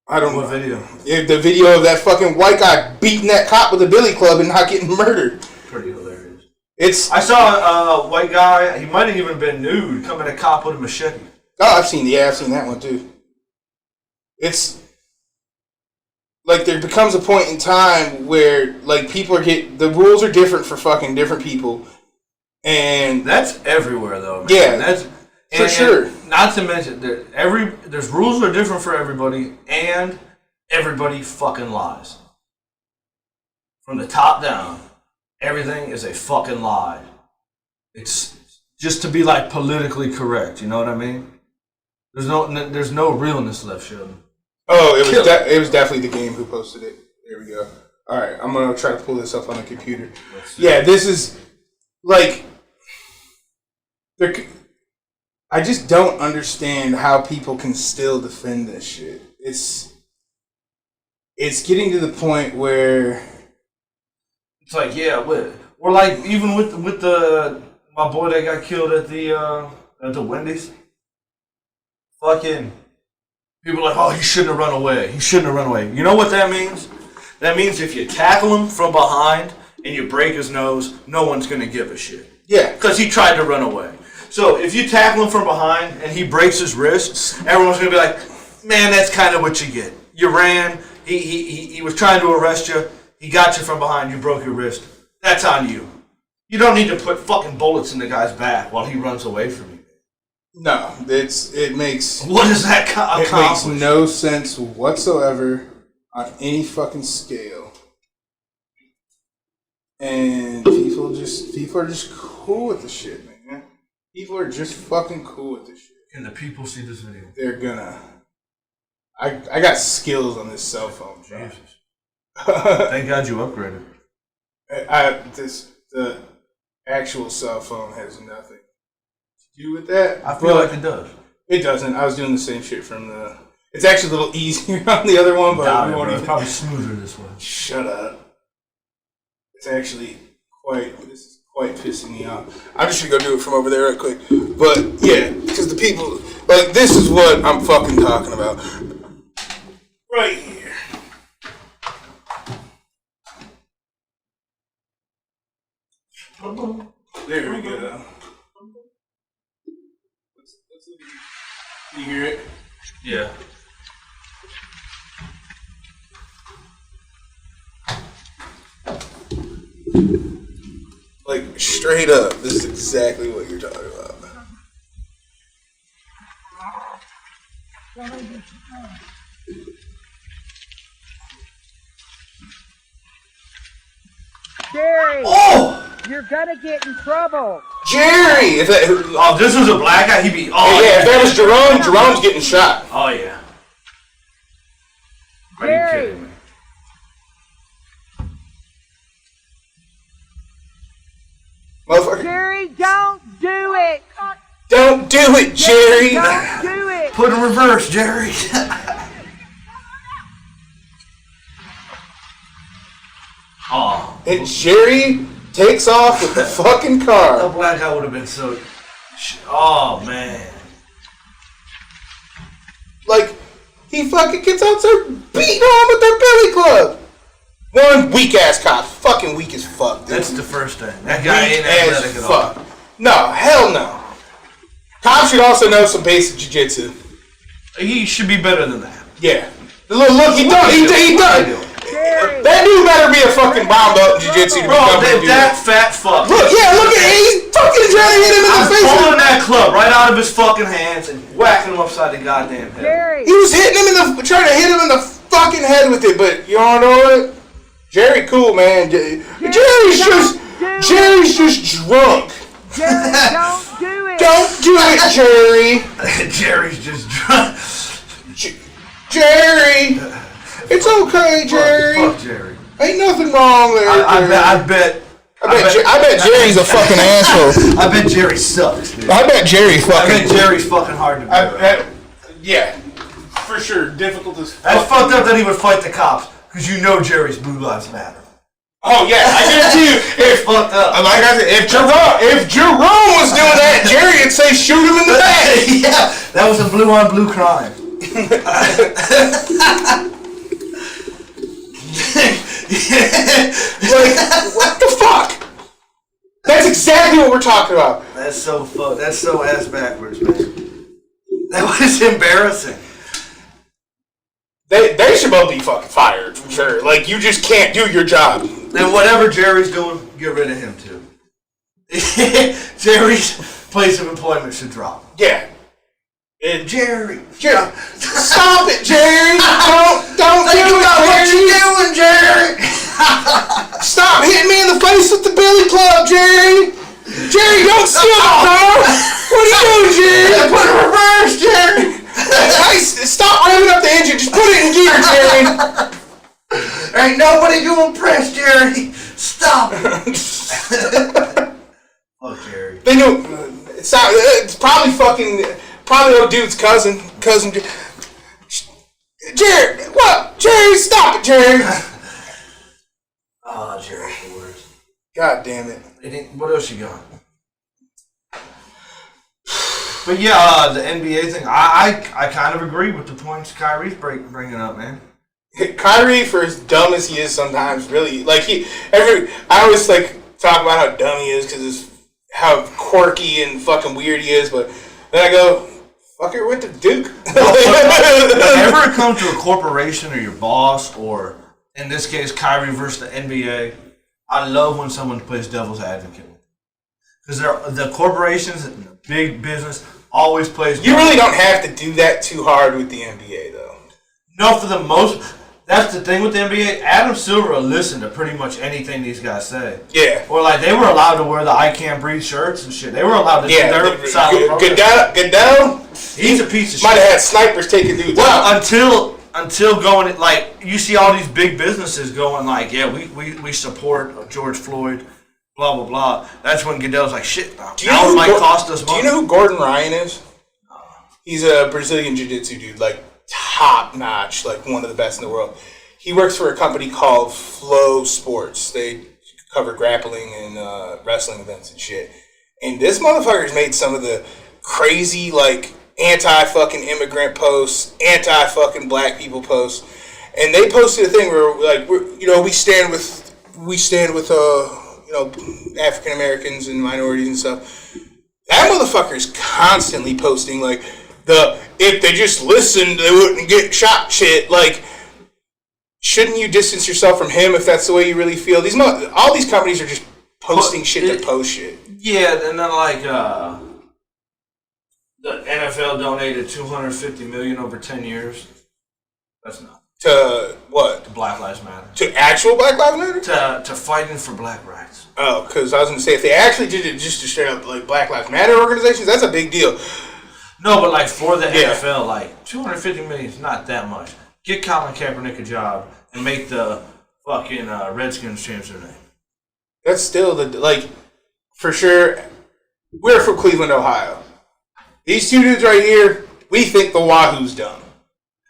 I don't know. What video? The video of that fucking white guy beating that cop with a billy club and not getting murdered. Pretty hilarious. I saw a white guy, he might have even been nude, coming at a cop with a machete. Oh, I've seen that one too. It's like there becomes a point in time where like the rules are different for fucking different people. And that's everywhere though, man. Yeah. That's for sure. And not to mention, there's rules that are different for everybody, and everybody fucking lies. From the top down, everything is a fucking lie. It's just to be like politically correct. You know what I mean? There's no realness left, Shelden. Oh, it was definitely the game who posted it. There we go. All right, I'm gonna try to pull this up on the computer. Yeah, this is like I just don't understand how people can still defend this shit. It's getting to the point where it's like, yeah, we're like even with my boy that got killed at the Wendy's. Fucking people are like, oh, he shouldn't have run away. He shouldn't have run away. You know what that means? That means if you tackle him from behind and you break his nose, no one's gonna give a shit. Yeah, because he tried to run away. So if you tackle him from behind and he breaks his wrist, everyone's gonna be like, man, that's kind of what you get. You ran. He was trying to arrest you. He got you from behind. You broke your wrist. That's on you. You don't need to put fucking bullets in the guy's back while he runs away from you. No, it makes what does that accomplish? It makes no sense whatsoever on any fucking scale. And people are just cool with the shit, man. People are just fucking cool with this shit. Can the people see this video? They're gonna. I got skills on this cell phone, bro. Jesus. Thank God you upgraded. The actual cell phone has nothing to do with that. I feel like it does. It doesn't. I was doing the same shit from the. It's actually a little easier on the other one, but we won't even. It's probably smoother this way. Shut up. It's actually this is quite pissing me off. I'm just gonna go do it from over there right quick. But yeah, because the people, like, this is what I'm fucking talking about. Right here. There we go. Let's look at it. You hear it? Yeah. Like, straight up, this is exactly what you're talking about. Jerry! Oh! You're gonna get in trouble! Jerry! Oh, this was a black guy, he'd be... Oh, yeah, if that was Jerome, Jerome's getting shot. Oh, yeah. Are you Jerry! kidding me? Motherfucker. Jerry, don't do it. Don't do it, Jerry. Don't do it. Put in reverse, Jerry. Oh. And Jerry takes off with the fucking The car. black guy would have been so. Oh man. Like, he fucking gets out there beating on with their billy club. One weak ass cop. Fucking weak as fuck, dude. That's the first thing. That guy Weak ain't as athletic at all. fuck. No, hell no. Cops should also know some basic jiu-jitsu. He should be better than that. Yeah. The little look he done. He done. Jerry. That dude better be a fucking brown belt in jiu-jitsu to be Bro, coming to do that fat fuck. Look, yeah, look at him. He's fucking trying to hit him in the face. Pulling that club right out of his fucking hands and whacking him upside the goddamn head. Jerry. He was hitting him trying to hit him in the fucking head with it, but you all know what? Jerry cool, man. Jerry's just drunk. Jerry, don't do it. Don't do it, Jerry. Jerry's just drunk. Jerry. It's okay, Jerry. Fuck Jerry. Ain't nothing wrong there. I bet Jerry's a fucking asshole. I bet Jerry sucks, dude. I bet Jerry I bet Jerry's fucking hard to beat. Yeah, for sure. Difficult as fuck. That's fucked up that he would fight the cops, because you know Jerry's Blue Lives Matter. Oh yeah, I guarantee you. It's fucked up. Like I said, if Jerome was doing that, Jerry would say shoot him in the back. Yeah, that was a blue on blue crime. Like, what the fuck? That's exactly what we're talking about. That's so fuck. That's so ass backwards, man. That was embarrassing. They should both be fucking fired for sure. Like, you just can't do your job. And whatever Jerry's doing, get rid of him too. Jerry's place of employment should drop. Yeah. Jerry, Stop it, Jerry! Don't do it, Jerry! What you doing, Jerry? Stop hitting me in the face with the billy club, Jerry! Jerry, don't steal the car! What are you doing, Jerry? Put it in reverse, Jerry! Stop revving up the engine, just put it in gear, Jerry! Ain't nobody doing press, Jerry. Stop it. Fuck Jerry. They knew. It's probably old dude's cousin. Jerry, what? Jerry, stop it, Jerry! Oh, Jerry's the worst. God damn it. What else you got? But yeah, the NBA thing, I kind of agree with the points Kyrie's bringing up, man. Kyrie, for as dumb as he is sometimes, really, like I always like talk about how dumb he is because how quirky and fucking weird he is, but then I go, fucker went to Duke. Whenever it comes to a corporation or your boss, or in this case, Kyrie versus the NBA, I love when someone plays devil's advocate. Because the corporations and the big business always plays. You really don't have to do that too hard with the NBA, though. No, for the most. That's the thing with the NBA. Adam Silver will listen to pretty much anything these guys say. Yeah. Or like they were allowed to wear the I Can't Breathe shirts and shit. They were allowed to do their silent protest. Goodell. He's a piece of shit. Might have had snipers taking dudes out. Until going, like, you see all these big businesses going like, yeah, we support George Floyd, blah, blah, blah. That's when Goodell's like, shit, now it might cost us money. Do you know who Gordon Ryan is? He's a Brazilian jiu-jitsu dude, like top notch, like one of the best in the world. He works for a company called Flow Sports. They cover grappling and wrestling events and shit. And this motherfucker's made some of the crazy, like, anti-fucking immigrant posts, anti-fucking black people posts. And they posted a thing where, like, we stand with African Americans and minorities and stuff. That motherfucker's constantly posting, like, if they just listened, they wouldn't get shot shit. Like, shouldn't you distance yourself from him if that's the way you really feel? All these companies are just posting shit to post shit. Yeah, and then like the NFL donated $250 million over 10 years. That's not to what? To Black Lives Matter. To actual Black Lives Matter? To fighting for black rights. Oh, because I was going to say, if they actually did it just to straight up like Black Lives Matter organizations, that's a big deal. No, but like for the NFL, like $250 million is not that much. Get Colin Kaepernick a job and make the fucking Redskins change their name. That's still for sure. We're from Cleveland, Ohio. These two dudes right here, we think the Wahoo's dumb.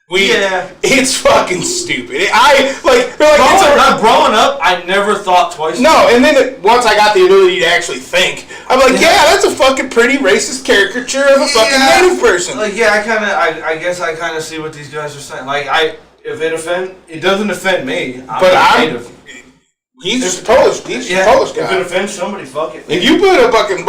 It's fucking stupid. Growing up, I never thought twice. No, and then once I got the ability to actually think, I'm like, that's a fucking pretty racist caricature of a fucking native person. Like, I guess I kind of see what these guys are saying. Like, if it doesn't offend me. I'm native. He's Polish. He's a Polish guy. If it offends somebody, fuck it. If you put a fucking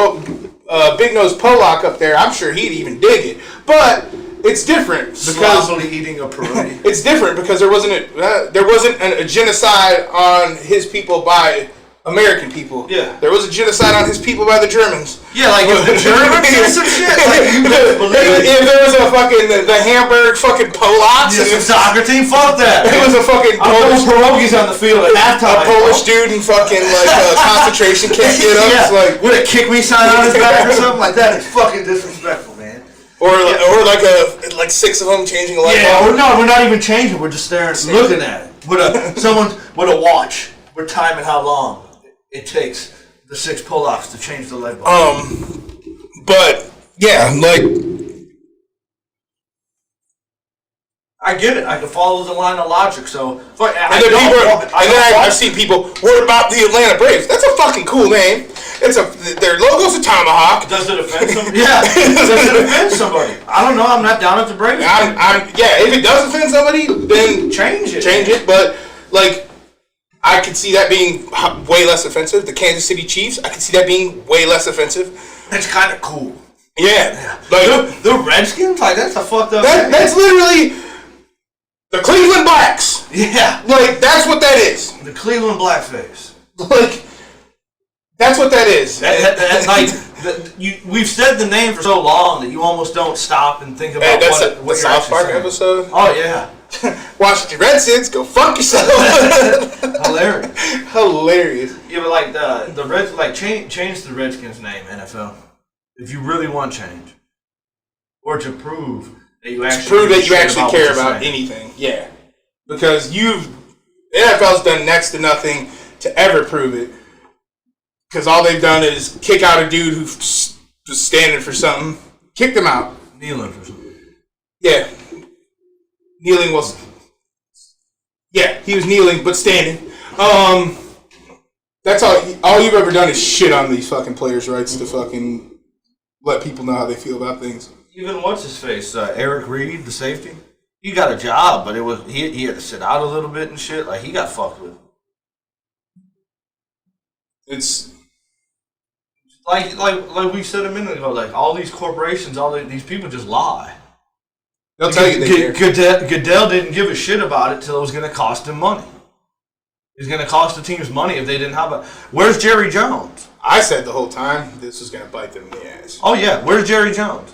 big nose Polak up there, I'm sure he'd even dig it. But it's different because eating a pierogi. It's different because there wasn't a genocide on his people by American people. Yeah, there was a genocide on his people by the Germans. Yeah, like if the Germans did some shit, like you better believe it. If there was a fucking the Hamburg fucking Polacks, the soccer team, fuck that. It was a fucking Polish pierogies on the field at halftime. A Polish dude in fucking like concentration camp. With a kick me sign on his back or something like that. It's fucking disrespectful, man. Or like six of them changing a light bulb. We're not even changing. We're just staring, looking at it. Someone with a watch. We're timing how long it takes the 6 pull-offs to change the light bulb. But yeah, like I get it. I can follow the line of logic. So, I've seen people. What about the Atlanta Braves? That's a fucking cool name. Their logo's a tomahawk. Does it offend somebody? Yeah. Does it offend somebody? I don't know. I'm not down at the Braves. If it does offend somebody, then change it. Change it. But like, I could see that being way less offensive. The Kansas City Chiefs, I could see that being way less offensive. That's kind of cool. Yeah. Like the Redskins, like that's a fucked up. That's literally the Cleveland Blacks. Yeah. Like that's what that is. The Cleveland Blackface. Like that's what that is. We've said the name for so long that you almost don't stop and think about what the South Park episode. Oh yeah. Washington Redskins, go fuck yourself. Hilarious. Yeah, but like the Reds, like change the Redskins name, NFL. If you really want change, or to prove that you actually care about anything, yeah. Because the NFL's done next to nothing to ever prove it. Because all they've done is kick out a dude who was standing for something, kicked him out, kneeling for something. Yeah. Kneeling was... Yeah, he was kneeling, but standing. That's all you've ever done is shit on these fucking players' rights to fucking let people know how they feel about things. Even what's-his-face, Eric Reed, the safety, he got a job, but he had to sit out a little bit and shit. Like, he got fucked with. It's... Like we said a minute ago, like, all these corporations, these people just lie. They'll tell you they care. Goodell didn't give a shit about it till it was going to cost him money. It was going to cost the teams money if they didn't have a... Where's Jerry Jones? I said the whole time this was going to bite them in the ass. Oh, yeah. Where's Jerry Jones?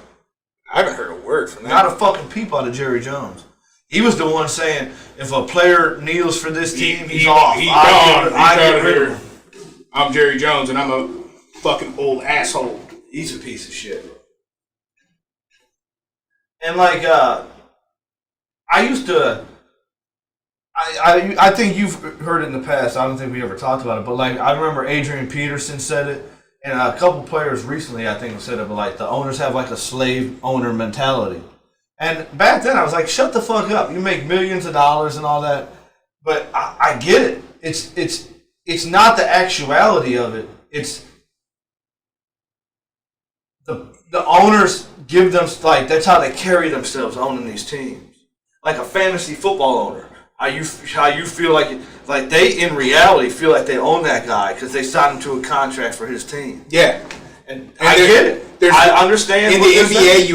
I haven't heard a word from that. Not a fucking peep out of Jerry Jones. He was the one saying, if a player kneels for this team, he's off. I get rid of him. I'm Jerry Jones, and I'm a fucking old asshole. He's a piece of shit. And like, I used to... I think you've heard it in the past. I don't think we ever talked about it, but like I remember Adrian Peterson said it, and a couple players recently I think said it. But like the owners have like a slave owner mentality, and back then I was like, shut the fuck up. You make millions of dollars and all that, but I get it. It's not the actuality of it. It's the owners give them like that's how they carry themselves owning these teams, like a fantasy football owner. How you feel like they in reality feel like they own that guy because they signed him to a contract for his team. Yeah, and I get it. I understand. In the NBA,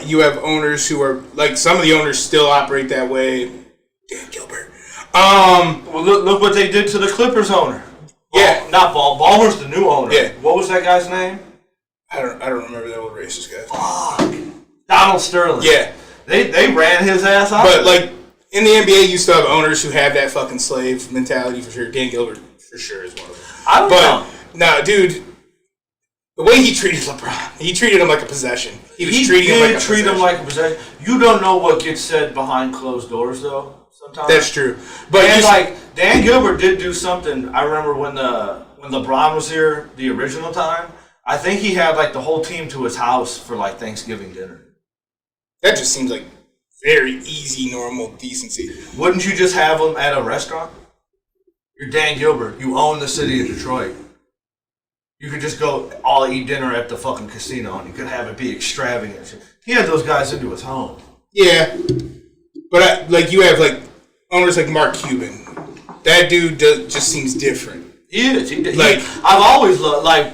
you have owners who are like some of the owners still operate that way. Dan Gilbert. Well, look what they did to the Clippers owner. Yeah, not Ballmer's the new owner. Yeah. What was that guy's name? I don't remember that old racist guy. Fuck. Donald Sterling. Yeah, they ran his ass out. But like. In the NBA, you still have owners who have that fucking slave mentality for sure. Dan Gilbert, for sure, is one of them. I don't know. Nah, dude, the way he treated LeBron, he treated him like a possession. He treat him like a possession. You don't know what gets said behind closed doors, though. Sometimes that's true. But Dan Gilbert did do something. I remember when when LeBron was here the original time, I think he had like the whole team to his house for like Thanksgiving dinner. That just seems like very easy, normal decency. Wouldn't you just have them at a restaurant? You're Dan Gilbert. You own the city of Detroit. You could just go all eat dinner at the fucking casino and you could have it be extravagant. He had those guys into his home. Yeah. But like you have like owners like Mark Cuban. That dude just seems different. He is. I've always loved, I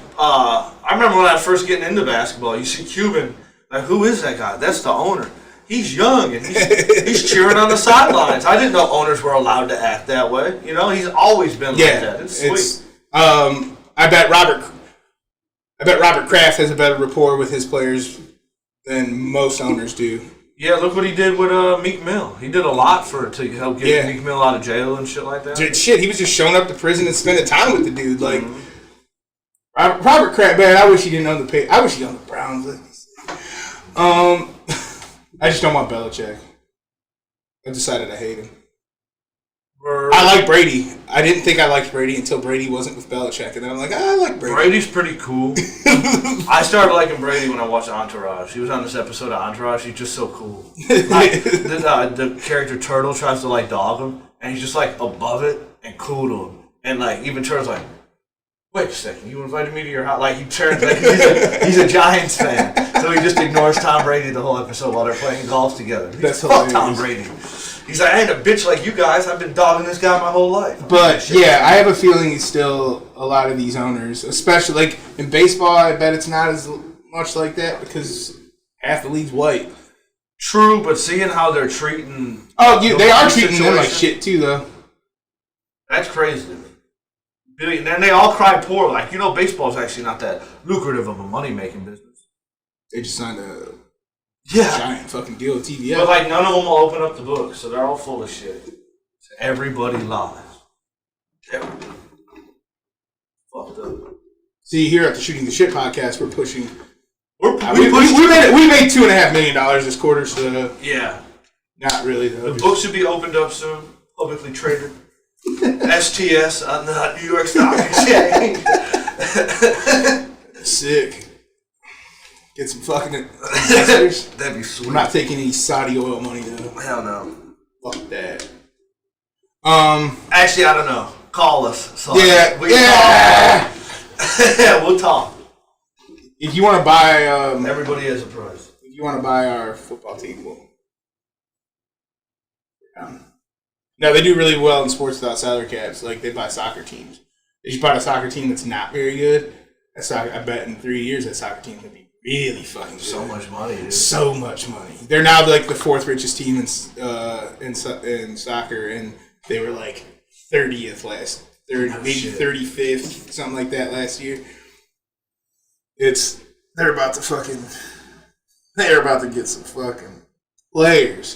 remember when I was first getting into basketball, you see Cuban, like, who is that guy? That's the owner. He's young and he's cheering on the sidelines. I didn't know owners were allowed to act that way. You know, he's always been like that. It's sweet. I bet Robert Kraft has a better rapport with his players than most owners do. Yeah, look what he did with Meek Mill. He did a lot to help get Meek Mill out of jail and shit like that. Shit, he was just showing up to prison and spending time with the dude. Like Robert Kraft, man, I wish he didn't own the pay. I wish he owned the Browns. I just don't want Belichick. I decided I hate him. I like Brady. I didn't think I liked Brady until Brady wasn't with Belichick, and then I'm like, I like Brady. Brady's pretty cool. I started liking Brady when I watched Entourage. He was on this episode of Entourage. He's just so cool. Like, the character Turtle tries to like dog him, and he's just like above it and cool to him. And like even Turtle's like, wait a second, you invited me to your house? Like he turns like he's a Giants fan, so he just ignores Tom Brady the whole episode while they're playing golf together. That's fuck Tom Brady. He's like, I ain't a bitch like you guys. I've been dogging this guy my whole life. But yeah, I have a feeling it's still a lot of these owners, especially like in baseball. I bet it's not as much like that because half the league's white. True, but seeing how they're treating they are treating them like shit too, though. That's crazy to me. And then they all cry poor. Like, you know, baseball's actually not that lucrative of a money-making business. They just signed a giant fucking deal with TV. But, like, none of them will open up the book, so they're all full of shit. Everybody lies. Everybody. Fucked up. See, here at the Shooting the Shit podcast, we're pushing... We made $2.5 million this quarter, so... Yeah. Not really, though. The book should be opened up soon. Publicly traded. STS on the New York Stock Exchange. Sick. Get some fucking investors. That'd be sweet. I'm not taking any Saudi oil money, though. Hell no. Fuck that. Actually, I don't know. Call us. So yeah. We'll talk. If you want to buy... everybody has a price. If you want to buy our football team, we'll... No, they do really well in sports without salary caps. Like, they buy soccer teams. They just bought a soccer team that's not very good. I bet in 3 years that soccer team could be really fucking good. So much money, dude. So much money. They're now like the fourth richest team in soccer, and they were like 30th maybe 35th, something like that last year. They're about to get some fucking players.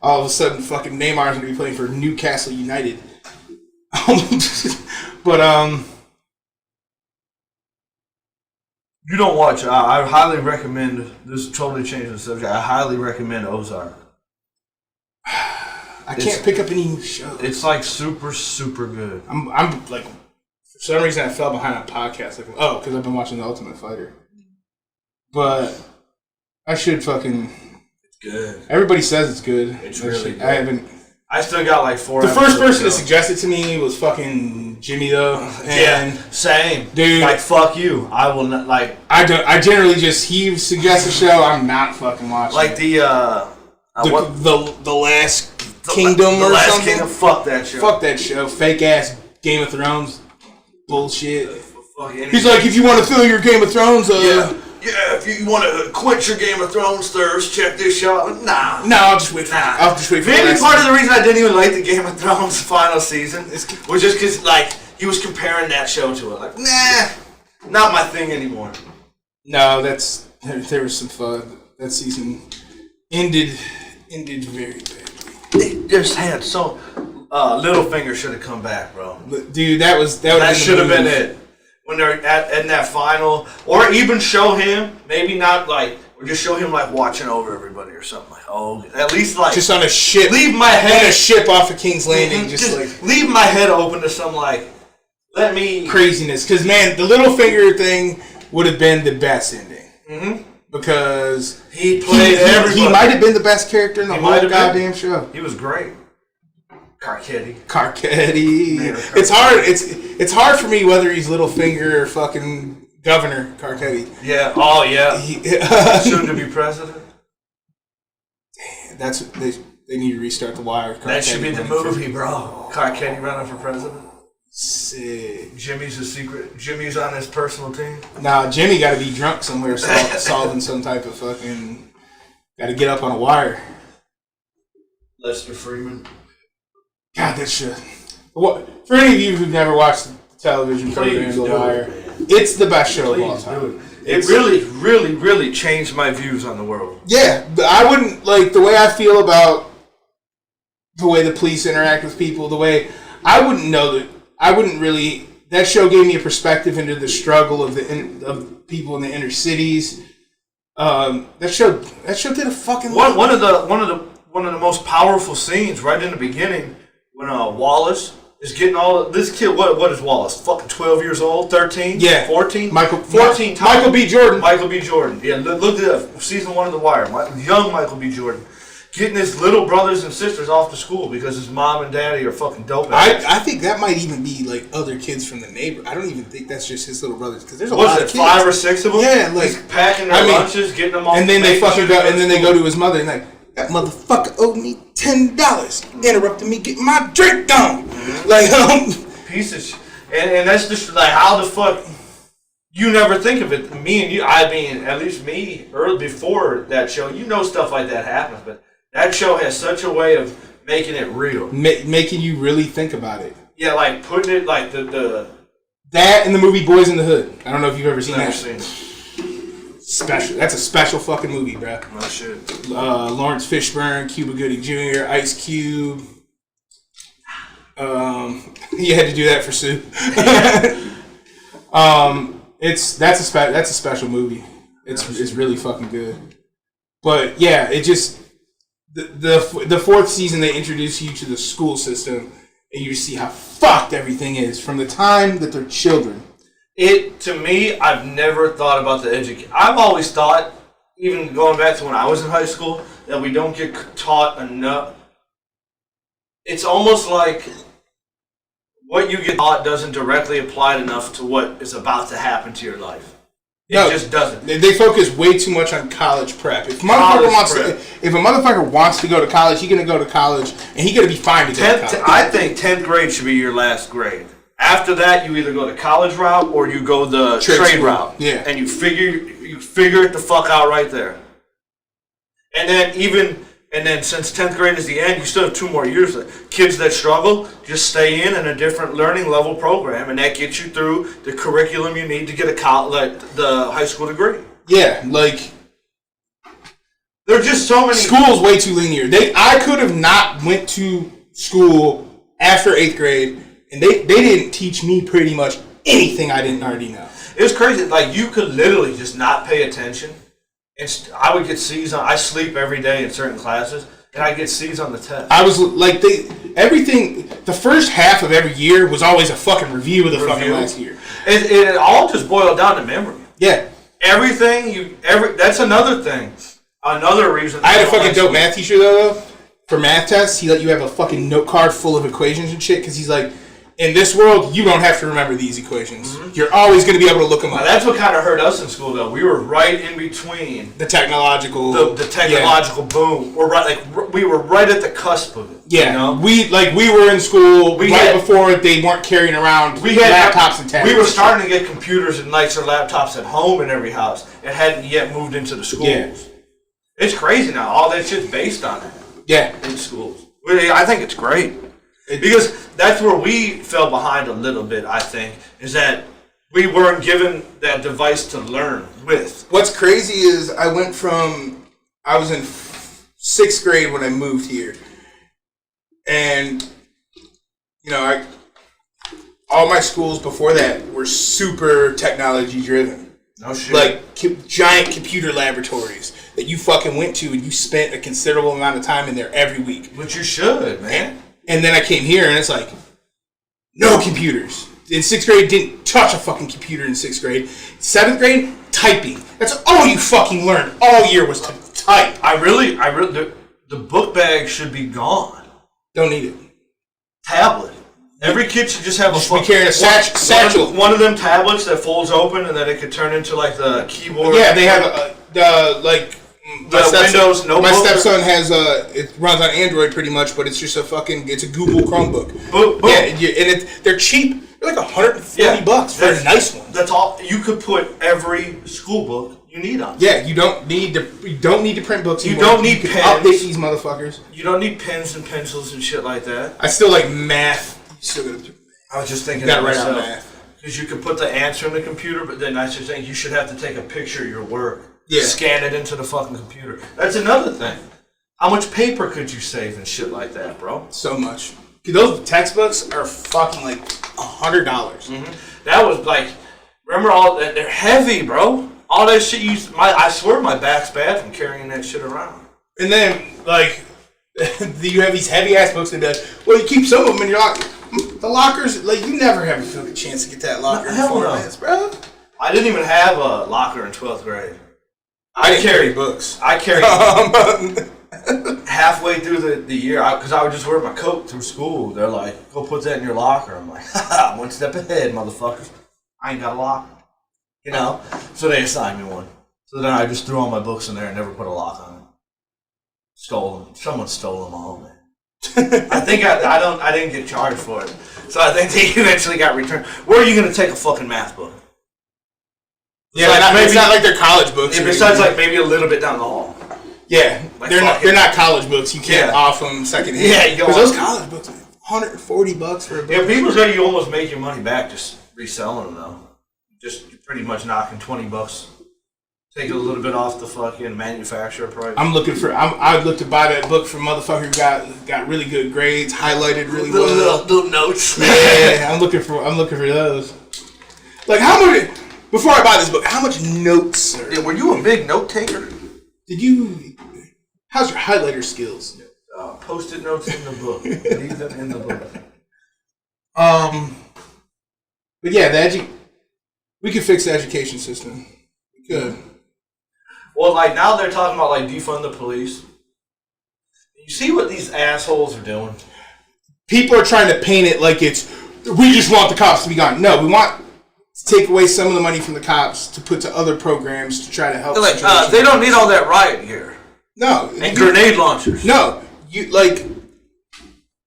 All of a sudden, fucking Neymar's gonna be playing for Newcastle United. But you don't watch. I highly recommend. This is totally changing the subject. I highly recommend Ozark. I can't pick up any new shows. It's like super, super good. I'm like, for some reason, I fell behind on podcasts. Like, because I've been watching The Ultimate Fighter. But I should fucking. Good. Everybody says it's good. It's really good. I haven't. I still got like 4. The first person to suggest it to me was fucking Jimmy, though. And same, dude. Like, fuck you. I will not like. I generally just he suggests a show. I'm not fucking watching. Like the Last Kingdom the or Last something. Kingdom. Fuck that show. Fuck that show. Fake ass Game of Thrones bullshit. He's like, if you want to fill your Game of Thrones, Yeah, if you want to quench your Game of Thrones thirst, check this show out. Nah. No, I'll just wait for Maybe part of the reason I didn't even like the Game of Thrones final season was just because, like, he was comparing that show to it. Like, nah, not my thing anymore. No, there was some fun. That season ended very badly. They just had so... Littlefinger should have come back, bro. Dude, that should have been it. When they're in that final, or even show him, maybe not like, or just show him like watching over everybody or something like, at least like just on a ship, leave my head on a ship off of King's Landing, just like leave my head open to some like craziness. Because, man, the Littlefinger thing would have been the best ending. Mm-hmm. Because he played everybody. He might have been the best character in the whole goddamn show. He was great. Carcetti. It's hard. It's hard for me whether he's Littlefinger or fucking Governor Carcetti. Yeah. Oh yeah. Soon to be president. Damn, that's they need to restart The Wire. That should be the movie, bro. Carcetti running for president. Sick. Jimmy's a secret. Jimmy's on his personal team. Nah, Jimmy got to be drunk somewhere solving some type of fucking. Got to get up on a wire. Lester Freeman. God, that shit. What for any of you who've never watched the television program The Wire, it's the best show of all time. It really, really, really changed my views on the world. Yeah, I wouldn't like the way I feel about the way the police interact with people. The way I wouldn't know that. I wouldn't really. That show gave me a perspective into the struggle of people in the inner cities. That show did a fucking one of the most powerful scenes right in the beginning when Wallace is getting all this kid. What is Wallace? Fucking 12 years old, 13, yeah, 14, 14. Michael B. Jordan. Yeah, look at season 1 of The Wire. Young Michael B. Jordan. Getting his little brothers and sisters off to school because his mom and daddy are fucking dope. I think that might even be like other kids from the neighborhood. I don't even think that's just his little brothers because there's a lot of kids. 5 or 6 of them? Yeah, like he's packing their lunches, getting them all. And then they fucking go. And then they go to his mother and like, that motherfucker owed me $10, interrupted me getting my drink done. Mm-hmm. Like, piece of shit. And that's just like how the fuck. You never think of it. Me and you, I mean, at least me, early before that show, you know stuff like that happens, but that show has such a way of making it real. Making you really think about it. Yeah, like putting it like the that and the movie Boys in the Hood. I don't know if you've ever seen never that. Seen it. Special. That's a special fucking movie, bro. Oh shit. Lawrence Fishburne, Cuba Gooding Jr., Ice Cube. You had to do that for Sue. That's a special movie. It's really fucking good. But yeah, it just the fourth season they introduce you to the school system and you see how fucked everything is from the time that they're children. To me, I've never thought about the education. I've always thought, even going back to when I was in high school, that we don't get taught enough. It's almost like what you get taught doesn't directly apply enough to what is about to happen to your life. It just doesn't. They focus way too much on college prep. If a motherfucker wants to go to college, he's gonna go to college, and he's gonna be fine to go to college. I think 10th grade should be your last grade. After that, you either go the college route or you go the trade route. Yeah, and you figure it the fuck out right there. And then since 10th grade is the end, you still have 2 more years. Kids that struggle just stay in a different learning level program, and that gets you through the curriculum you need to get the high school degree. Yeah, like there are just so many school's way too linear. I could have not went to school after 8th grade, and they didn't teach me pretty much anything I didn't already know. It was crazy. Like you could literally just not pay attention. I would get C's on. I sleep every day in certain classes, and I get C's on the test. I was like, everything. The first half of every year was always a fucking review of the fucking last year. It all just boiled down to memory. Yeah. That's another thing. Another reason. I had a fucking dope math teacher though. For math tests, he let you have a fucking note card full of equations and shit because he's like, in this world, you don't have to remember these equations. Mm-hmm. You're always going to be able to look them up. Now, that's what kind of hurt us in school, though. We were right in between the technological boom. We were right at the cusp of it. Yeah, you know? we were in school before they weren't carrying around laptops and tablets. We were starting to get computers and nicer laptops at home in every house. It hadn't yet moved into the schools. Yeah. It's crazy now. All that shit's based on it. Yeah, in schools. I think it's great. Because that's where we fell behind a little bit, I think, is that we weren't given that device to learn with. What's crazy is I was in 6th grade when I moved here. And, all my schools before that were super technology driven. No shit. Like giant computer laboratories that you fucking went to and you spent a considerable amount of time in there every week. But you should, man. And then I came here and it's like, no computers. in 6th grade didn't touch a fucking computer in 6th grade. 7th grade, typing. That's all you fucking learned all year was to type. The book bag should be gone. Don't need it. Tablet. Every kid should just have be carrying a satchel. One of them tablets that folds open and then it could turn into like the keyboard. Yeah, they have Windows notebook. My stepson has it runs on Android pretty much, but it's just it's a Google Chromebook. And they're cheap. They're like $140 for a nice one. That's all. You could put every school book you need on. Yeah, you don't need to print books anymore. You don't need pens. Update these motherfuckers. You don't need pens and pencils and shit like that. I still like math. You still gotta do math. I was just thinking you gotta write out math. Because you could put the answer in the computer, but then I should think you should have to take a picture of your work. Yeah. Scan it into the fucking computer. That's another thing. How much paper could you save and shit like that, bro? So much. Those textbooks are fucking like $100. Mm-hmm. That was like, remember all that? They're heavy, bro. All that shit I swear my back's bad from carrying that shit around. And then, like, you have these heavy ass books and well, you keep some of them in your locker. The lockers, like, you never have a chance to get that locker in 4 minutes, bro. I didn't even have a locker in 12th grade. I didn't carry books. I carried halfway through the year, because I would just wear my coat through school. They're like, go put that in your locker. I'm like, haha, one step ahead, motherfuckers. I ain't got a locker. You know? So they assigned me one. So then I just threw all my books in there and never put a lock on it. Stole them. Someone stole them all, man. I think I didn't get charged for it. So I think they eventually got returned. Where are you going to take a fucking math book? Yeah, it's not like they're college books. Yeah, besides, like, maybe a little bit down the hall. Yeah, like they're not college books. You can't off them secondhand. Yeah, you go because those college books are $140 for a book. Yeah, people say you almost make your money back just reselling them, though. Just pretty much knocking $20. Take a little bit off the fucking manufacturer price. I'd look to buy that book from motherfucker who got really good grades, highlighted really well. Little notes. Yeah, I'm looking for those. Like, how much? Before I buy this book, how much notes? Yeah, were you a big note taker? How's your highlighter skills? Post-it notes in the book. Leave them in the book. But yeah, we could fix the education system. We could. Well, like, now they're talking about, like, defund the police. You see what these assholes are doing? People are trying to paint it like we just want the cops to be gone. No, we want to take away some of the money from the cops to put to other programs to try to help. Like, they don't need all that riot gear. No. And grenade launchers. No. You, like,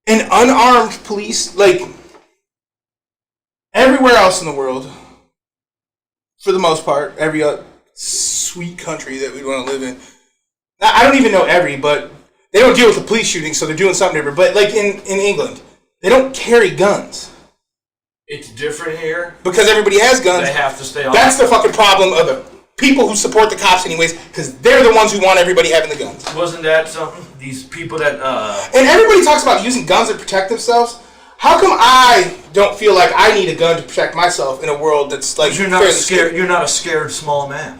an unarmed police, like, everywhere else in the world, for the most part, every sweet country that we want to live in. I don't even know but they don't deal with the police shooting, so they're doing something different. But, like, in England, they don't carry guns. It's different here. Because everybody has guns. They have to stay on. That's the fucking problem of the people who support the cops anyways, because they're the ones who want everybody having the guns. Wasn't that something? These people that... And everybody talks about using guns to protect themselves. How come I don't feel like I need a gun to protect myself in a world that's like... You're not scared. You're not a scared small man.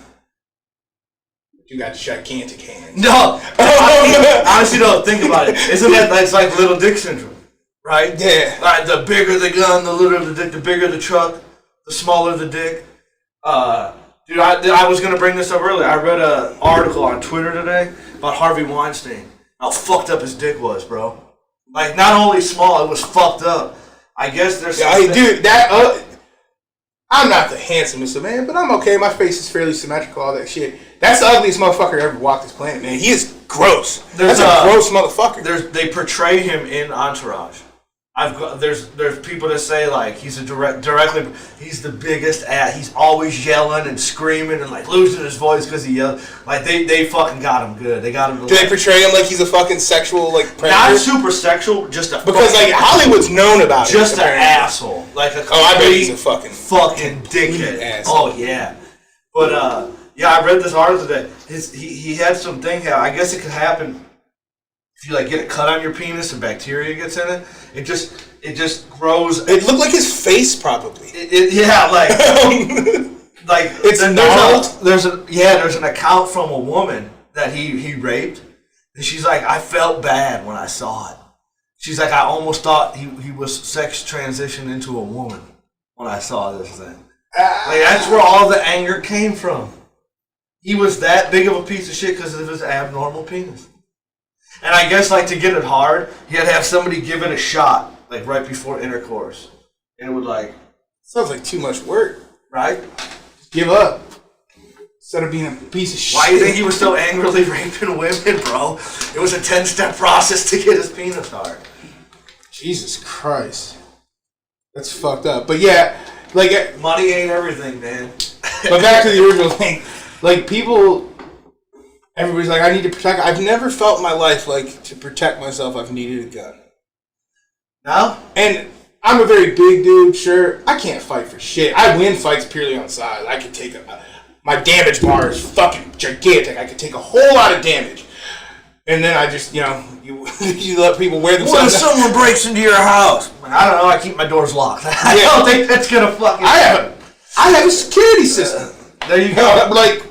You got gigantic hands. No! Honestly, though, think about it. Isn't that's like little dick syndrome? Right? Yeah. Like, the bigger the gun, the littler the dick, the bigger the truck, the smaller the dick. Dude, I was going to bring this up earlier. I read an article on Twitter today about Harvey Weinstein. How fucked up his dick was, bro. Like, not only small, it was fucked up. I guess there's... Dude, I'm not the handsomest of man, but I'm okay. My face is fairly symmetrical, all that shit. That's the ugliest motherfucker ever walked this planet, man. He is gross. That's a gross motherfucker. They portray him in Entourage. There's people that say, like, he's he's the biggest ass. He's always yelling and screaming and, like, losing his voice because he yells. Like, they fucking got him good. They got him. Do they portray him like he's a fucking sexual, like, predator? Not super sexual, just a because, like, Hollywood's known about just an asshole. Like a I bet he's a fucking dickhead. Asshole. Oh yeah, but yeah, I read this article that he had some thing. I guess it could happen. If you, like, get a cut on your penis and bacteria gets in it, it just grows. It looked like his face, probably. Yeah, like like it's gnarled. There's an account from a woman that he raped, and she's like, I felt bad when I saw it. She's like, I almost thought he was sex transitioned into a woman. when I saw this thing. Like, that's where all the anger came from. He was that big of a piece of shit because of his abnormal penis. And I guess, like, to get it hard, he had to have somebody give it a shot, like, right before intercourse. And it would, like... Sounds like too much work. Right? Just give up. Instead of being a piece of shit. Why do you think he was so angrily raping women, bro? It was a 10-step process to get his penis hard. Jesus Christ. That's fucked up. But yeah, like... Money ain't everything, man. But back to the original thing. Like, people... Everybody's like, I need to protect... I've never felt in my life like, to protect myself, I've needed a gun. No? And I'm a very big dude, sure. I can't fight for shit. I win fights purely on size. I could take my damage bar is fucking gigantic. I could take a whole lot of damage. And then I just, you let people wear themselves. What if someone breaks into your house? I don't know, I keep my doors locked. I don't think that's gonna fucking... I have a security system. There you go. Like...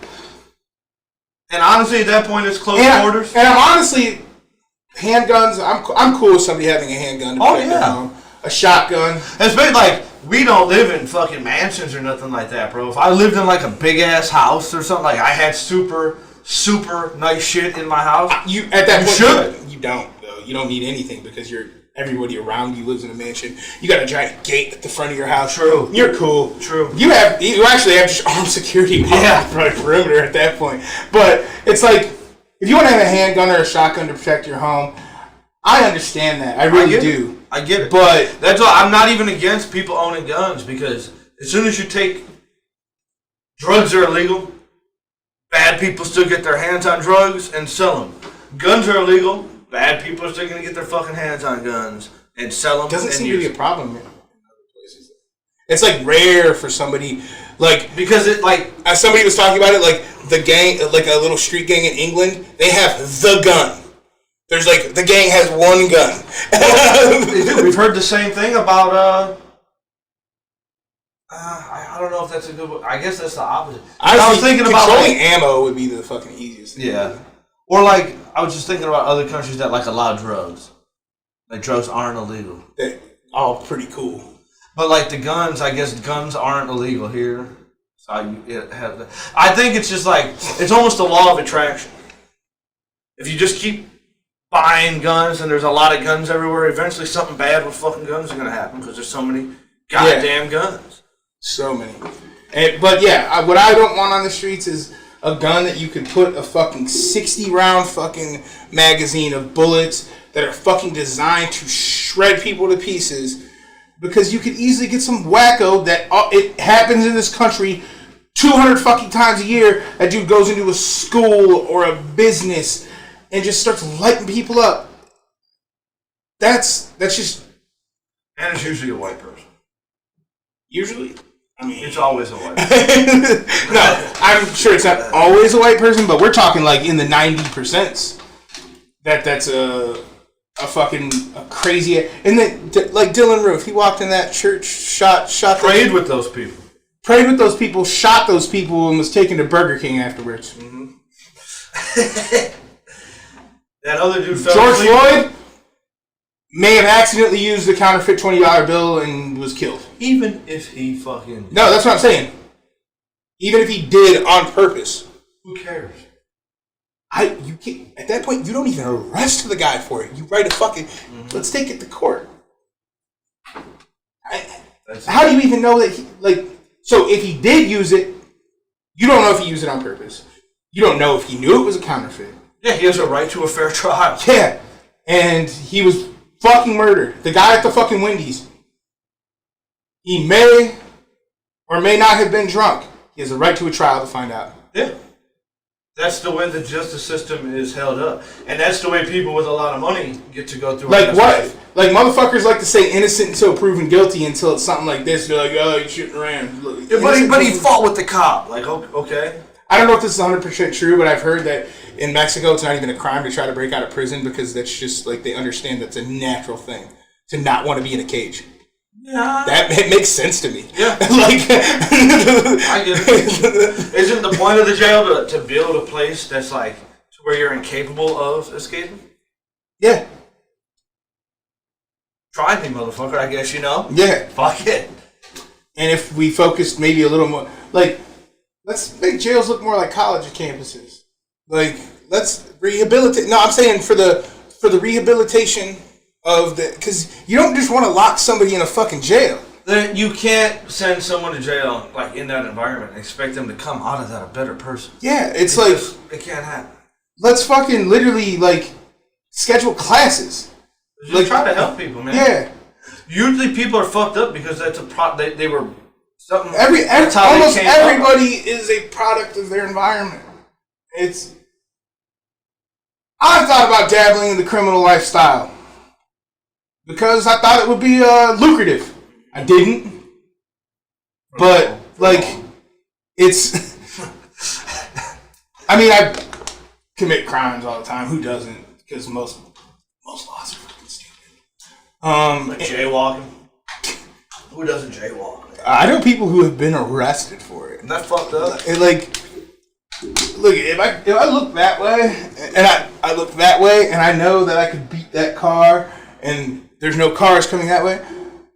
And honestly, at that point, it's close quarters. And I'm honestly... Handguns, I'm cool with somebody having a handgun to protect their home. A shotgun. It's been like, we don't live in fucking mansions or nothing like that, bro. If I lived in like a big ass house or something, like I had super nice shit in my house. You at that point should. You don't though. You don't need anything because everybody around you lives in a mansion. You got a giant gate at the front of your house. True. You're cool. True. You actually have just armed security on the perimeter at that point. But it's like if you want to have a handgun or a shotgun to protect your home, I understand that. I really do. I get it. But that's why I'm not even against people owning guns because as soon as you take drugs are illegal, bad people still get their hands on drugs and sell them. Guns are illegal, bad people are still going to get their fucking hands on guns and sell them. Doesn't seem to be a problem in other places. It's like rare for somebody like because it like as somebody was talking about it like the gang like a little street gang in England they have the gun. There's like, the gang has one gun. Well, we've heard the same thing about, I don't know if that's a good one. I guess that's the opposite. I was thinking about controlling ammo would be the fucking easiest thing. Yeah. Or like, I was just thinking about other countries that like allow drugs. Like drugs aren't illegal. They're all pretty cool. But like the guns, I guess guns aren't illegal here. So I think it's just like, it's almost a law of attraction. If you just keep buying guns and there's a lot of guns everywhere, eventually something bad with fucking guns is going to happen because there's so many goddamn guns. So many. But yeah, what I don't want on the streets is a gun that you could put a fucking 60 round fucking magazine of bullets that are fucking designed to shred people to pieces because you could easily get some wacko that it happens in this country 200 fucking times a year. That dude goes into a school or a business and just starts lighting people up. That's just... And it's usually a white person. Usually? I mean... It's always a white person. No, I'm sure it's not always a white person, but we're talking like in the 90%. That's a fucking crazy... And then, like Dylan Roof, he walked in that church, shot... Prayed with those people. Prayed with those people, shot those people, and was taken to Burger King afterwards. Mm-hmm. That other dude fell George asleep. Floyd may have accidentally used the counterfeit $20 bill and was killed. Even if he fucking... No, that's what I'm saying. Even if he did on purpose. Who cares? You can't, at that point, you don't even arrest the guy for it. You write a fucking... Let's take it to court. How do you even know that he... Like, so if he did use it, you don't know if he used it on purpose. You don't know if he knew it was a counterfeit. Yeah, he has a right to a fair trial. Yeah. And he was fucking murdered. The guy at the fucking Wendy's. He may or may not have been drunk. He has a right to a trial to find out. Yeah. That's the way the justice system is held up. And that's the way people with a lot of money get to go through. Like what? Like motherfuckers like to say innocent until proven guilty until it's something like this. They're like, oh, you shouldn't have ran. Yeah, but he fought with the cop. Like, okay. I don't know if this is 100% true, but I've heard that in Mexico it's not even a crime to try to break out of prison because that's just like they understand that's a natural thing to not want to be in a cage. Yeah. It makes sense to me. Yeah. Like I get it. Isn't the point of the jail to build a place that's like to where you're incapable of escaping? Yeah. Try me, motherfucker, I guess you know. Yeah. Fuck it. And if we focused maybe a little more, like, let's make jails look more like college campuses. Like, let's rehabilitate. No, I'm saying for the rehabilitation of the, because you don't just want to lock somebody in a fucking jail. You can't send someone to jail like in that environment and expect them to come out of that a better person. Yeah, it's like just, it can't happen. Let's fucking literally like schedule classes. Just like, try to help people, man. Yeah. Usually people are fucked up because that's they were something. Almost everybody is a product of their environment. I thought about dabbling in the criminal lifestyle because I thought it would be lucrative. I didn't, but like it's. I mean, I commit crimes all the time. Who doesn't? Because most laws are fucking stupid. Like jaywalking. Who doesn't jaywalk? I know people who have been arrested for it. Isn't that fucked up? It, like, look, if I look that way and I look that way and I know that I could beat that car and there's no cars coming that way,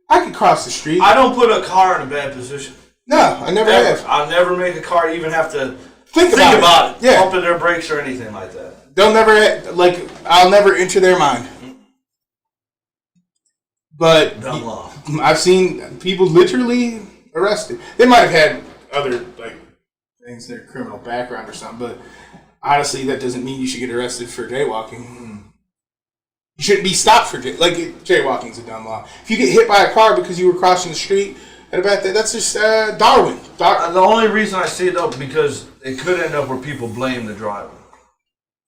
I could cross the street. I don't put a car in a bad position. No, I never have. I'll never make a car even have to think about it. Yeah. Pumping their brakes or anything like that. They'll never, I'll never enter their mind. But dumb law. I've seen people literally arrested. They might have had other things, their criminal background or something, but honestly, that doesn't mean you should get arrested for jaywalking. You shouldn't be stopped for jaywalking is a dumb law. If you get hit by a car because you were crossing the street at about that's just Darwin. The only reason I see it though because it could end up where people blame the driver.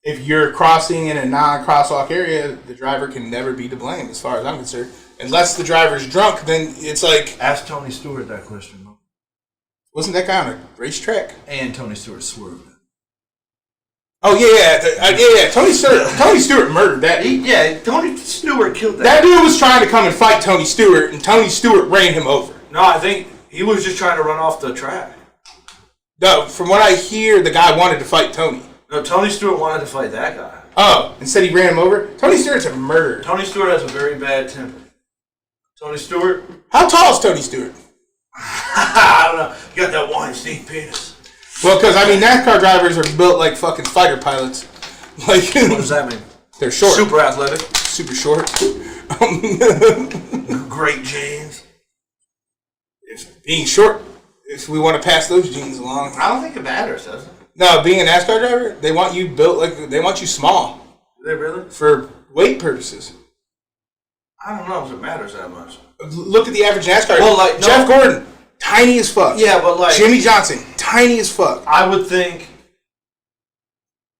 If you're crossing in a non-crosswalk area, the driver can never be to blame, as far as I'm concerned. Unless the driver's drunk, then it's like... Ask Tony Stewart that question. Wasn't that guy on a racetrack? And Tony Stewart swerved. Oh, yeah. Tony Stewart murdered that. Tony Stewart killed that. That dude was trying to come and fight Tony Stewart, and Tony Stewart ran him over. No, I think he was just trying to run off the track. No, from what I hear, the guy wanted to fight Tony. No, Tony Stewart wanted to fight that guy. Oh, instead he ran him over? Tony Stewart's a murderer. Tony Stewart has a very bad temper. Tony Stewart? How tall is Tony Stewart? I don't know. You got that Weinstein penis. Well, because, NASCAR drivers are built like fucking fighter pilots. Like, what does that mean? They're short. Super athletic. Super short. Great genes. If being short, if we want to pass those genes along. I don't think it matters, does it? No, being a NASCAR driver, they want you built they want you small. Do they really? For weight purposes. I don't know if it matters that much. Look at the average NASCAR. Well, Jeff Gordon, tiny as fuck. Yeah, but Jimmy Johnson, tiny as fuck. I would think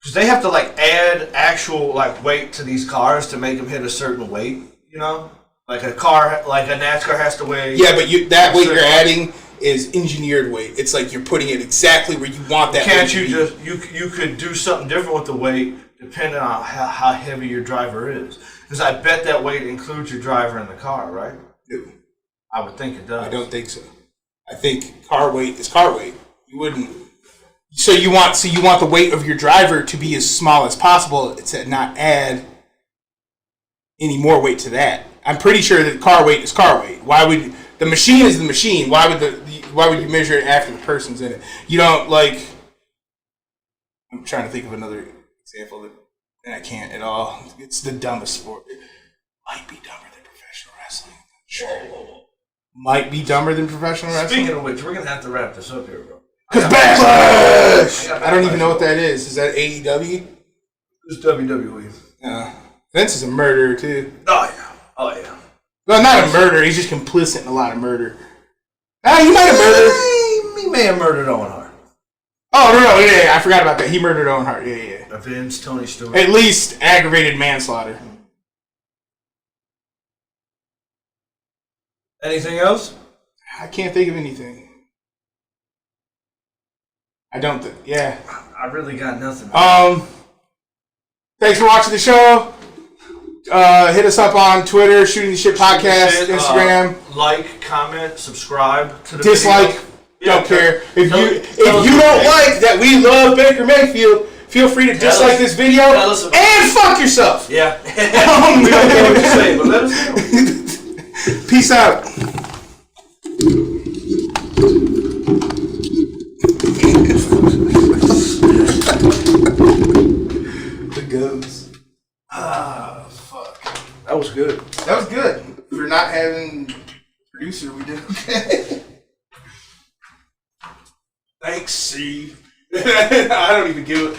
because they have to add actual weight to these cars to make them hit a certain weight. You know, like a car, like a NASCAR has to weigh. Yeah, but that weight you're adding is engineered weight. It's like you're putting it exactly where you want that. Can't you just you could do something different with the weight depending on how heavy your driver is? Because I bet that weight includes your driver in the car, right? No. I would think it does. I don't think so. I think car weight is car weight. You wouldn't. So you want the weight of your driver to be as small as possible to not add any more weight to that. I'm pretty sure that car weight is car weight. Why would the machine is the machine? Why would you measure it after the person's in it? You don't I'm trying to think of another example and I can't at all. It's the dumbest sport. It might be dumber than professional wrestling. Sure. Might be dumber than professional wrestling. Speaking of which, we're gonna have to wrap this up here, bro. Cause Backlash! I don't even know what that is. Is that AEW? It's WWE. Vince is a murderer too. Oh yeah. Well, not a murderer. He's just complicit in a lot of murder. He might have murdered. He may have murdered Owen Hart. Oh no! Yeah, I forgot about that. He murdered Owen Hart. Yeah. Vince, Tony Stewart. At least aggravated manslaughter. Anything else? I can't think of anything. I don't think. Yeah. I really got nothing. Thanks for watching the show. Hit us up on Twitter, Shooting the Shit Podcast, Instagram. Like, comment, subscribe to the dislike. Video. Don't care. If you don't like that we love Baker Mayfield, feel free to dislike this video and fuck yourself. Yeah. We don't know what to say, but let us know. Peace out. That was good. That was good. For not having producer, we did okay. Thanks, Steve. I don't even give it.